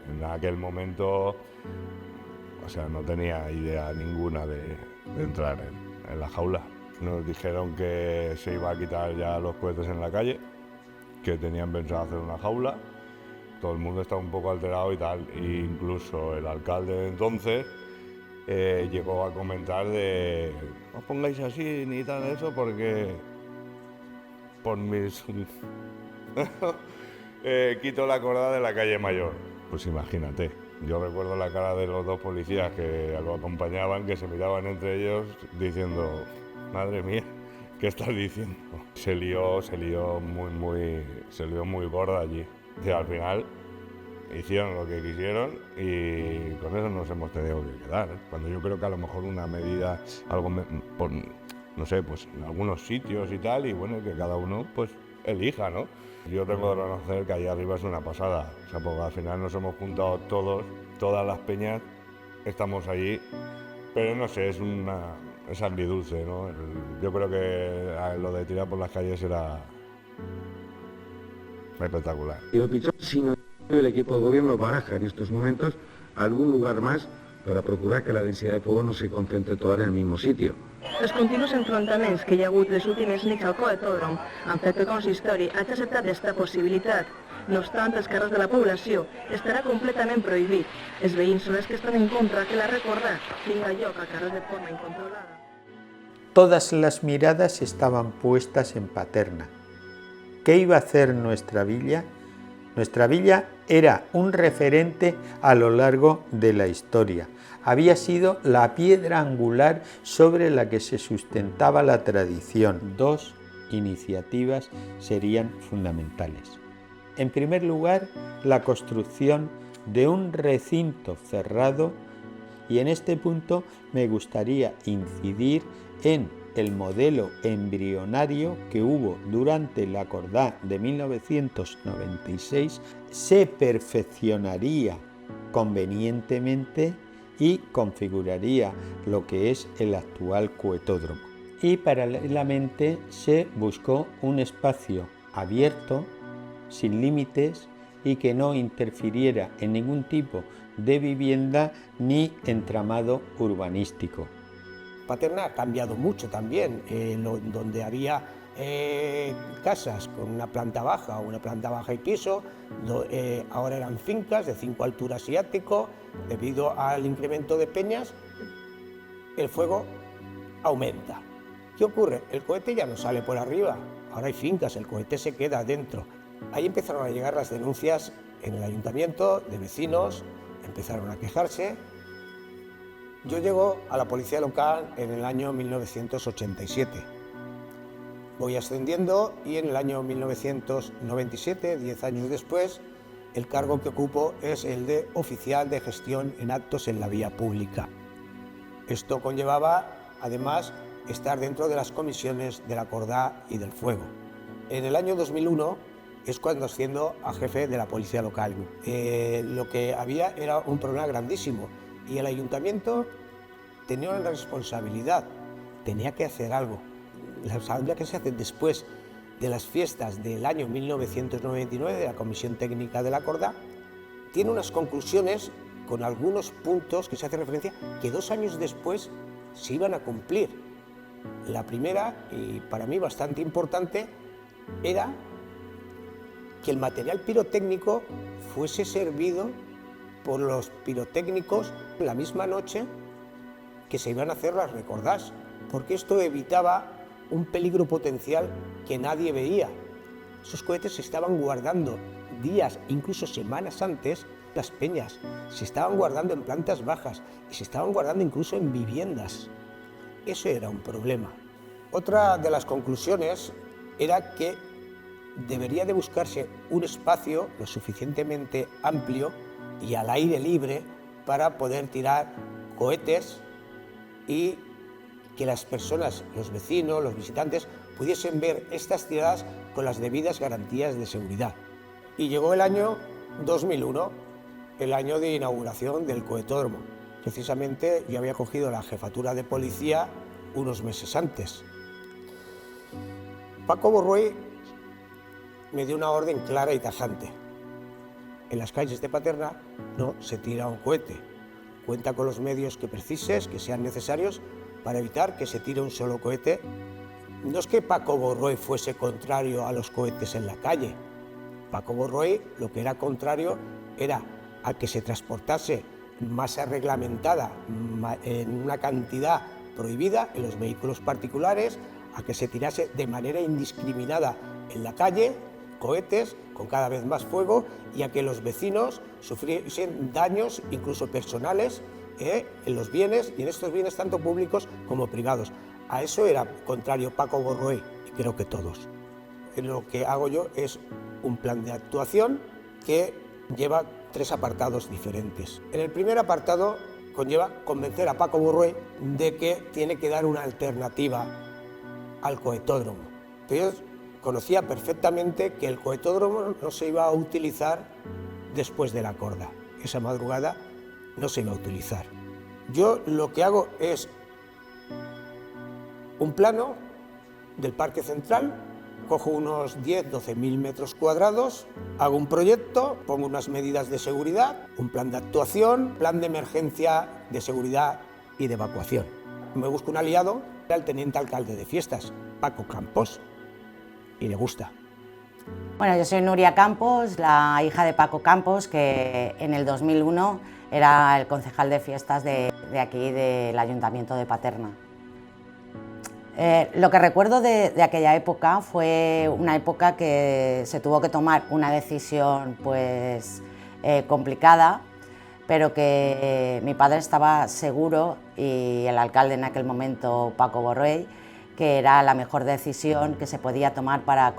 En aquel momento, o sea, no tenía idea ninguna de entrar en la jaula. Nos dijeron que se iba a quitar ya los cohetes en la calle, que tenían pensado hacer una jaula. Todo el mundo estaba un poco alterado y tal, e incluso el alcalde de entonces llegó a comentar de: no os pongáis así ni tal eso porque por mis quito la corda de la calle Mayor. Pues imagínate, yo recuerdo la cara de los dos policías que lo acompañaban, que se miraban entre ellos diciendo: madre mía, ¿qué estás diciendo? Se lió muy gorda allí. Y al final hicieron lo que quisieron y con eso nos hemos tenido que quedar. Cuando yo creo que a lo mejor una medida, algo no sé, pues en algunos sitios y tal, y bueno, que cada uno pues elija, ¿no? Yo tengo que reconocer que allá arriba es una pasada, o sea, porque al final nos hemos juntado todas las peñas, estamos allí, pero no sé, es agridulce, ¿no? Yo creo que lo de tirar por las calles era espectacular. Y lo pichón, si no el equipo de gobierno baraja en estos momentos algún lugar más para procurar que la densidad de fuego no se concentre toda en el mismo sitio. Els continus enfrontaments que hi ha hagut les últimes nits al coetòdrom han fet que el consistori hagi acceptat aquesta possibilitat. No obstant, els carrers de la població estarà completament prohibit. Els veïns són els que estan en contra que la recorda tinga lloc al carrer de forma incontrolada. Todas las miradas estaban puestas en Paterna. ¿Qué iba a hacer nuestra villa? Nuestra villa era un referente a lo largo de la historia. Había sido la piedra angular sobre la que se sustentaba la tradición. Dos iniciativas serían fundamentales. En primer lugar, la construcción de un recinto cerrado, y en este punto me gustaría incidir en el modelo embrionario que hubo durante la Cordá de 1996, se perfeccionaría convenientemente y configuraría lo que es el actual coetódromo. Y paralelamente se buscó un espacio abierto, sin límites y que no interfiriera en ningún tipo de vivienda ni entramado urbanístico. Paterna ha cambiado mucho también, donde había casas con una planta baja y piso, ahora eran fincas de 5 alturas y ático. Debido al incremento de peñas, el fuego aumenta. ¿Qué ocurre? El cohete ya no sale por arriba, ahora hay fincas, el cohete se queda dentro. Ahí empezaron a llegar las denuncias en el ayuntamiento de vecinos, empezaron a quejarse. Yo llego a la policía local en el año 1987. Voy ascendiendo y en el año 1997, 10 años después, el cargo que ocupo es el de oficial de gestión en actos en la vía pública. Esto conllevaba, además, estar dentro de las comisiones de la Cordá y del Fuego. En el año 2001 es cuando asciendo a jefe de la policía local. Lo que había era un problema grandísimo y el ayuntamiento tenía una responsabilidad, tenía que hacer algo. La asamblea que se hace después de las fiestas del año 1999 de la Comisión Técnica de la Cordá tiene unas conclusiones con algunos puntos que se hace referencia que 2 años después se iban a cumplir. La primera, y para mí bastante importante, era que el material pirotécnico fuese servido por los pirotécnicos la misma noche que se iban a hacer las recordás, porque esto evitaba un peligro potencial que nadie veía. Esos cohetes se estaban guardando días, incluso semanas antes, las peñas, se estaban guardando en plantas bajas y se estaban guardando incluso en viviendas. Eso era un problema. Otra de las conclusiones era que debería de buscarse un espacio lo suficientemente amplio y al aire libre para poder tirar cohetes y que las personas, los vecinos, los visitantes, pudiesen ver estas tiradas con las debidas garantías de seguridad. Y llegó el año 2001, el año de inauguración del cohetódromo. Precisamente yo había cogido la jefatura de policía unos meses antes. Paco Borruey me dio una orden clara y tajante. En las calles de Paterna no se tira un cohete. Cuenta con los medios que precises, que sean necesarios, para evitar que se tire un solo cohete. No es que Paco Borruey fuese contrario a los cohetes en la calle. Paco Borruey lo que era contrario era a que se transportase masa reglamentada en una cantidad prohibida en los vehículos particulares, a que se tirase de manera indiscriminada en la calle cohetes con cada vez más fuego y a que los vecinos sufriesen daños incluso personales en los bienes y en estos bienes tanto públicos como privados. A eso era contrario Paco Borruey y creo que todos. Lo que hago yo es un plan de actuación que lleva 3 apartados diferentes. En el primer apartado conlleva convencer a Paco Borruey de que tiene que dar una alternativa al cohetódromo. Pero yo conocía perfectamente que el cohetódromo no se iba a utilizar después de la Cordá. Esa madrugada no se iba a utilizar. Yo lo que hago es un plano del Parque Central cojo unos 10-12.000 metros cuadrados, hago un proyecto, pongo unas medidas de seguridad, un plan de actuación, plan de emergencia, de seguridad y de evacuación. Me busco un aliado, el teniente alcalde de Fiestas, Paco Campos, y le gusta. Bueno, yo soy Nuria Campos, la hija de Paco Campos, que en el 2001 era el concejal de Fiestas de aquí, del Ayuntamiento de Paterna. Lo que recuerdo de aquella época fue una época que se tuvo que tomar una decisión pues, complicada, pero que mi padre estaba seguro, y el alcalde en aquel momento, Paco Borruell, que era la mejor decisión que se podía tomar para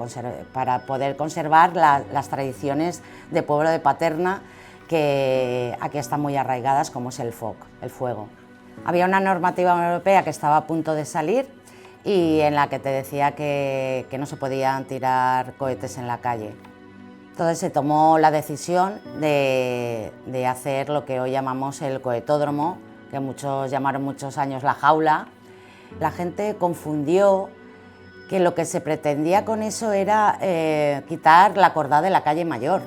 poder conservar las tradiciones de pueblo de Paterna, que aquí están muy arraigadas, como es el fuego. Había una normativa europea que estaba a punto de salir y en la que te decía que no se podían tirar cohetes en la calle. Entonces se tomó la decisión de hacer lo que hoy llamamos el cohetódromo, que muchos llamaron muchos años la jaula. La gente confundió que lo que se pretendía con eso era quitar la cordá de la calle Mayor.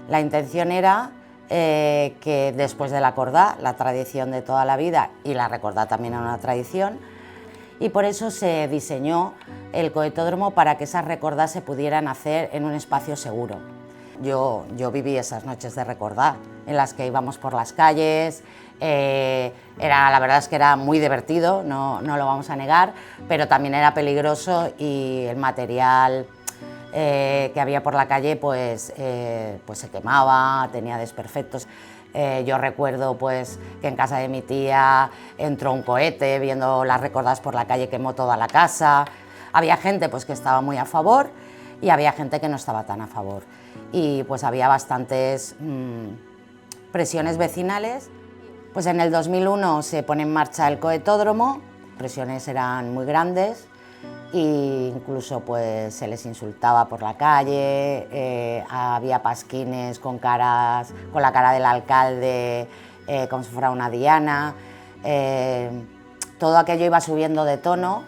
La intención era que después de la cordá, la tradición de toda la vida, y la recordá también era una tradición, y por eso se diseñó el cohetódromo para que esas recordás se pudieran hacer en un espacio seguro. Yo viví esas noches de recordá, en las que íbamos por las calles. La verdad es que era muy divertido, no lo vamos a negar, pero también era peligroso, y el material que había por la calle pues se quemaba, tenía desperfectos. Yo recuerdo pues, que en casa de mi tía entró un cohete, viendo las recordadas por la calle quemó toda la casa. Había gente pues, que estaba muy a favor y había gente que no estaba tan a favor. Y pues había bastantes presiones vecinales. Pues en el 2001 se pone en marcha el cohetódromo, las presiones eran muy grandes, e incluso pues, se les insultaba por la calle, había pasquines con la cara del alcalde como si fuera una diana. Todo aquello iba subiendo de tono,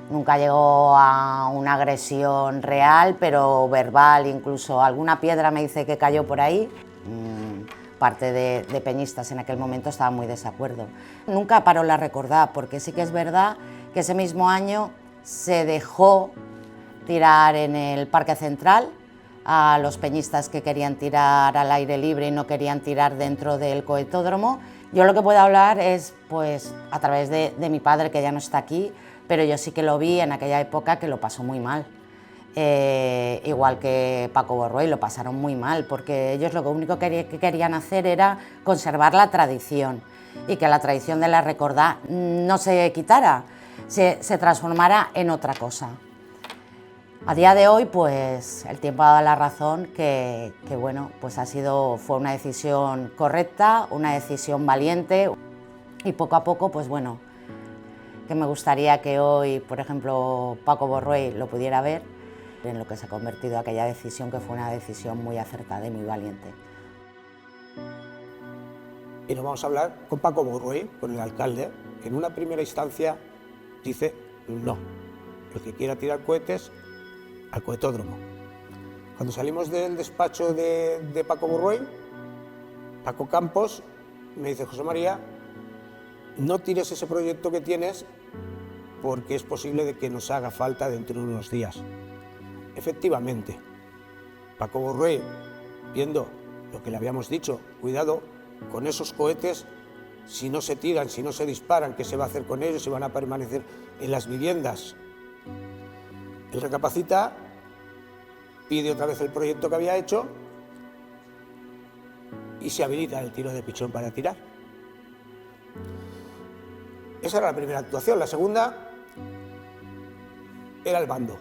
nunca llegó a una agresión real, pero verbal, incluso alguna piedra me dice que cayó por ahí. Parte de peñistas en aquel momento estaban muy de desacuerdo. Nunca paró la recordá, porque sí que es verdad que ese mismo año se dejó tirar en el Parque Central a los peñistas que querían tirar al aire libre y no querían tirar dentro del cohetódromo. Yo lo que puedo hablar es pues, a través de mi padre, que ya no está aquí, pero yo sí que lo vi en aquella época, que lo pasó muy mal. Igual que Paco Borruell, lo pasaron muy mal, porque ellos lo único que querían hacer era conservar la tradición, y que la tradición de la recordá no se quitara, se transformara en otra cosa. A día de hoy, pues el tiempo ha dado la razón que bueno, pues fue una decisión correcta, una decisión valiente, y poco a poco, pues bueno, que me gustaría que hoy, por ejemplo, Paco Borruell lo pudiera ver, en lo que se ha convertido aquella decisión, que fue una decisión muy acertada y muy valiente. Y nos vamos a hablar con Paco Borruell, con el alcalde, que en una primera instancia dice no, el que quiera tirar cohetes al cohetódromo. Cuando salimos del despacho de Paco Borruell, Paco Campos me dice: José María, no tires ese proyecto que tienes, porque es posible de que nos haga falta dentro de unos días. Efectivamente, Paco Borruell, viendo lo que le habíamos dicho, cuidado con esos cohetes, si no se tiran, si no se disparan, ¿qué se va a hacer con ellos? Si van a permanecer en las viviendas. Él recapacita, pide otra vez el proyecto que había hecho y se habilita el tiro de pichón para tirar. Esa era la primera actuación. La segunda era el bando.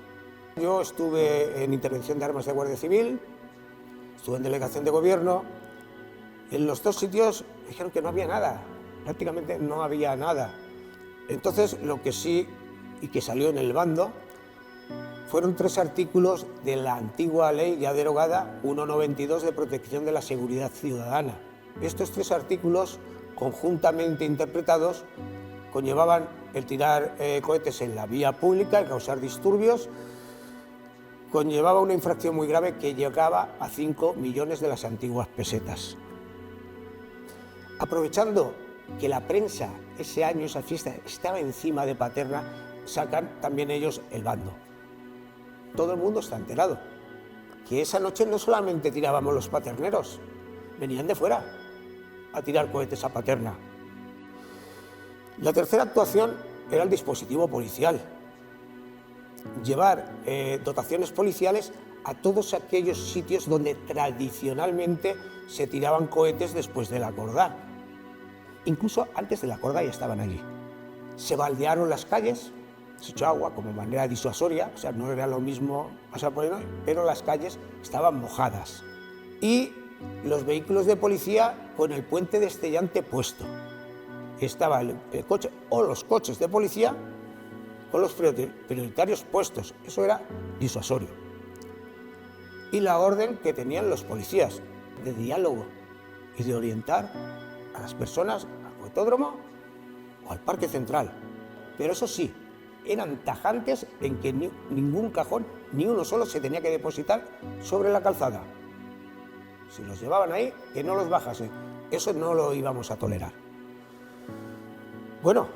Yo estuve en intervención de armas de Guardia Civil, estuve en delegación de gobierno. En los dos sitios dijeron que no había nada, prácticamente no había nada. Entonces, lo que sí, y que salió en el bando, fueron 3 artículos de la antigua ley ya derogada 192 de protección de la seguridad ciudadana. Estos 3 artículos, conjuntamente interpretados, conllevaban el tirar cohetes en la vía pública, el causar disturbios, conllevaba una infracción muy grave que llegaba a 5 millones de las antiguas pesetas. Aprovechando que la prensa ese año, esa fiesta, estaba encima de Paterna, sacan también ellos el bando. Todo el mundo está enterado que esa noche no solamente tirábamos los paterneros, venían de fuera a tirar cohetes a Paterna. La tercera actuación era el dispositivo policial. Llevar dotaciones policiales a todos aquellos sitios donde tradicionalmente se tiraban cohetes después de la Cordá. Incluso antes de la Cordá ya estaban allí. Se baldearon las calles, se echó agua como manera disuasoria, o sea, no era lo mismo pasar por ahí, pero las calles estaban mojadas. Y los vehículos de policía con el puente destellante puesto. Estaba el coche o los coches de policía con los prioritarios puestos. Eso era disuasorio. Y la orden que tenían los policías de diálogo y de orientar a las personas al cohetódromo o al Parque Central. Pero eso sí, eran tajantes en que ningún cajón, ni uno solo, se tenía que depositar sobre la calzada. Si los llevaban ahí, que no los bajasen. Eso no lo íbamos a tolerar. Bueno,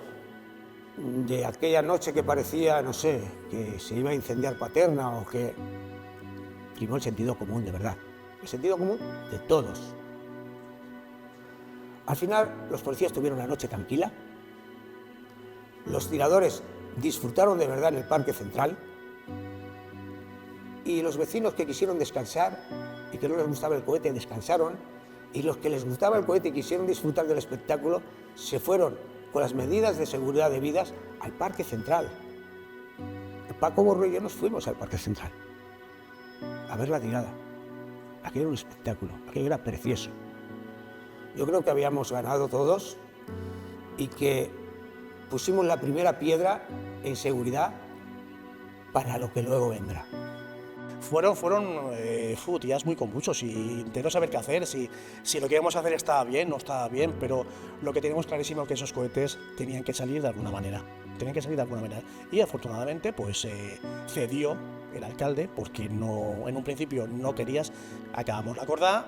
de aquella noche que parecía, no sé, que se iba a incendiar Paterna o que... primó el sentido común, de verdad. El sentido común de todos. Al final, los policías tuvieron una noche tranquila. Los tiradores disfrutaron de verdad en el Parque Central. Y los vecinos que quisieron descansar y que no les gustaba el cohete, descansaron. Y los que les gustaba el cohete y quisieron disfrutar del espectáculo, se fueron con las medidas de seguridad debidas al Parque Central. Paco Borro y yo nos fuimos al Parque Central a ver la tirada. Aquello era un espectáculo, aquello era precioso. Yo creo que habíamos ganado todos y que pusimos la primera piedra en seguridad para lo que luego vendrá. Fueron días muy convulsos y de no saber qué hacer, si lo que íbamos a hacer estaba bien, no estaba bien, pero lo que teníamos clarísimo es que esos cohetes tenían que salir de alguna manera. Y afortunadamente pues cedió el alcalde, porque no, en un principio no querías. Acabamos la Cordá,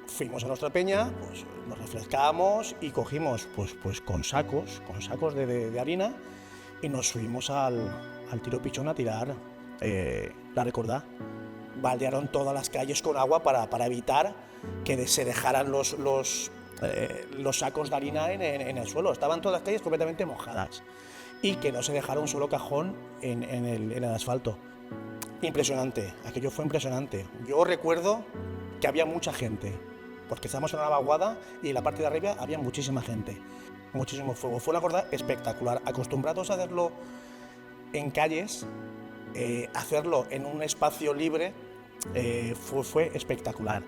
fuimos a nuestra peña, pues nos refrescábamos y cogimos pues con sacos de harina y nos subimos al tiro pichón a tirar la Recordá. Baldearon todas las calles con agua para evitar que se dejaran los sacos de harina en el suelo. Estaban todas las calles completamente mojadas y que no se dejara un solo cajón en el asfalto. Impresionante, aquello fue impresionante. Yo recuerdo que había mucha gente, porque estábamos en una vaguada y en la parte de arriba había muchísima gente, muchísimo fuego. Fue una Cordá espectacular. Acostumbrados a hacerlo en calles, hacerlo en un espacio libre fue espectacular.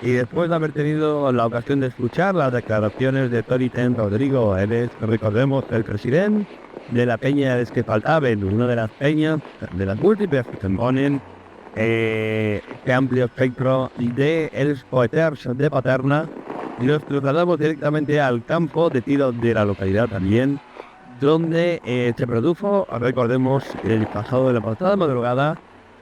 Y después de haber tenido la ocasión de escuchar las declaraciones de Toni Ten Rodrigo, eres, recordemos, el presidente de la peña de Esquefaltaven, una de las peñas, de las múltiples que componen este amplio espectro de los coheters de Paterna, y nos trasladamos directamente al campo de tiro de la localidad también, donde se produjo, recordemos, el pasado de la pasada madrugada,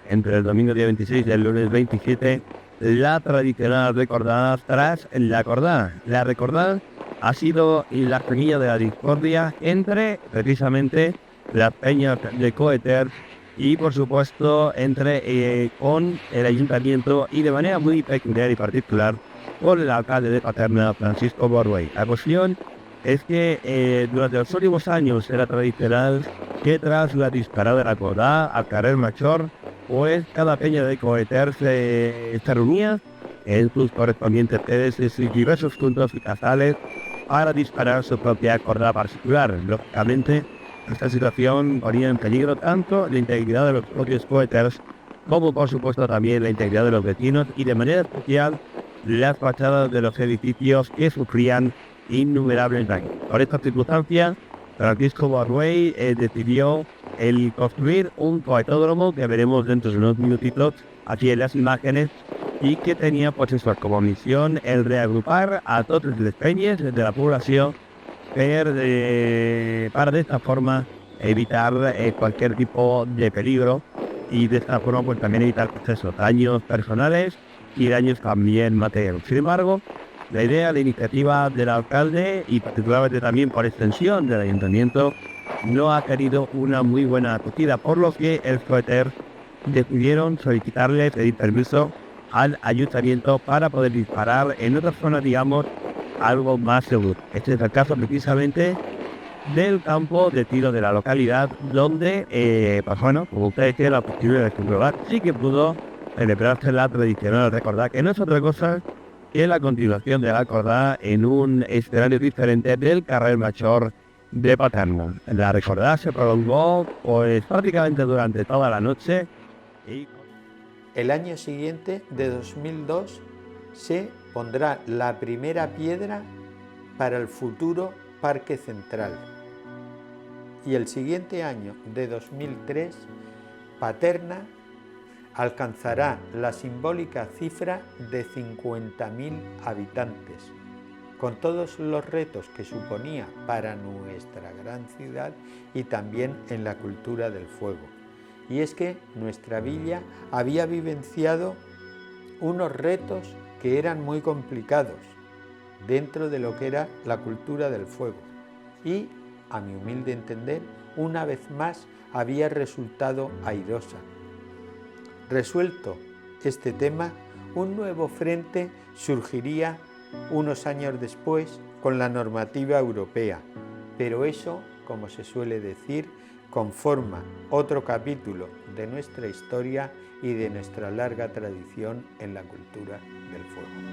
entre el domingo día 26 y el lunes 27, la tradicional recordada tras la Cordá. La Recordá ha sido la semilla de la discordia entre, precisamente, las peñas de coheters y, por supuesto, entre con el ayuntamiento y de manera muy peculiar y particular con el alcalde de Paterna, Francisco Borruell. La cuestión es que durante los últimos años era tradicional que tras la disparada de la Cordá al carrer Mayor, pues cada peña de coheters se reunía en sus correspondientes sedes y diversos puntos y casales para disparar su propia Cordá particular. Lógicamente, esta situación ponía en peligro tanto la integridad de los propios coheters como, por supuesto, también la integridad de los vecinos y, de manera especial, las fachadas de los edificios que sufrían innumerables daños. Por esta circunstancia, Francisco Borruell decidió el construir un cohetódromo que veremos dentro de unos minutitos aquí en las imágenes, y que tenía pues eso como misión el reagrupar a todas las peñas de la población para de esta forma evitar cualquier tipo de peligro y de esta forma pues también evitar procesos, daños personales y daños también materiales. Sin embargo, la idea, la iniciativa del alcalde y particularmente también por extensión del ayuntamiento no ha tenido una muy buena acogida, por lo que el coheter decidieron solicitarle, pedir permiso al ayuntamiento para poder disparar en otra zona, digamos, algo más seguro. Este es el caso precisamente del campo de tiro de la localidad, donde, pues bueno, como ustedes tienen la posibilidad de comprobar, sí que pudo celebrarse la tradicional recordada, que no es otra cosa que la continuación de la recordada en un escenario diferente del carrer Major de Paterna. La recordada se prolongó pues prácticamente durante toda la noche. El año siguiente, de 2002, se pondrá la primera piedra para el futuro Parque Central. Y el siguiente año, de 2003, Paterna alcanzará la simbólica cifra de 50.000 habitantes, con todos los retos que suponía para nuestra gran ciudad y también en la cultura del fuego. Y es que nuestra villa había vivenciado unos retos que eran muy complicados dentro de lo que era la cultura del fuego y, a mi humilde entender, una vez más había resultado airosa. Resuelto este tema, un nuevo frente surgiría unos años después con la normativa europea, pero eso, como se suele decir, conforma otro capítulo de nuestra historia y de nuestra larga tradición en la cultura del fuego.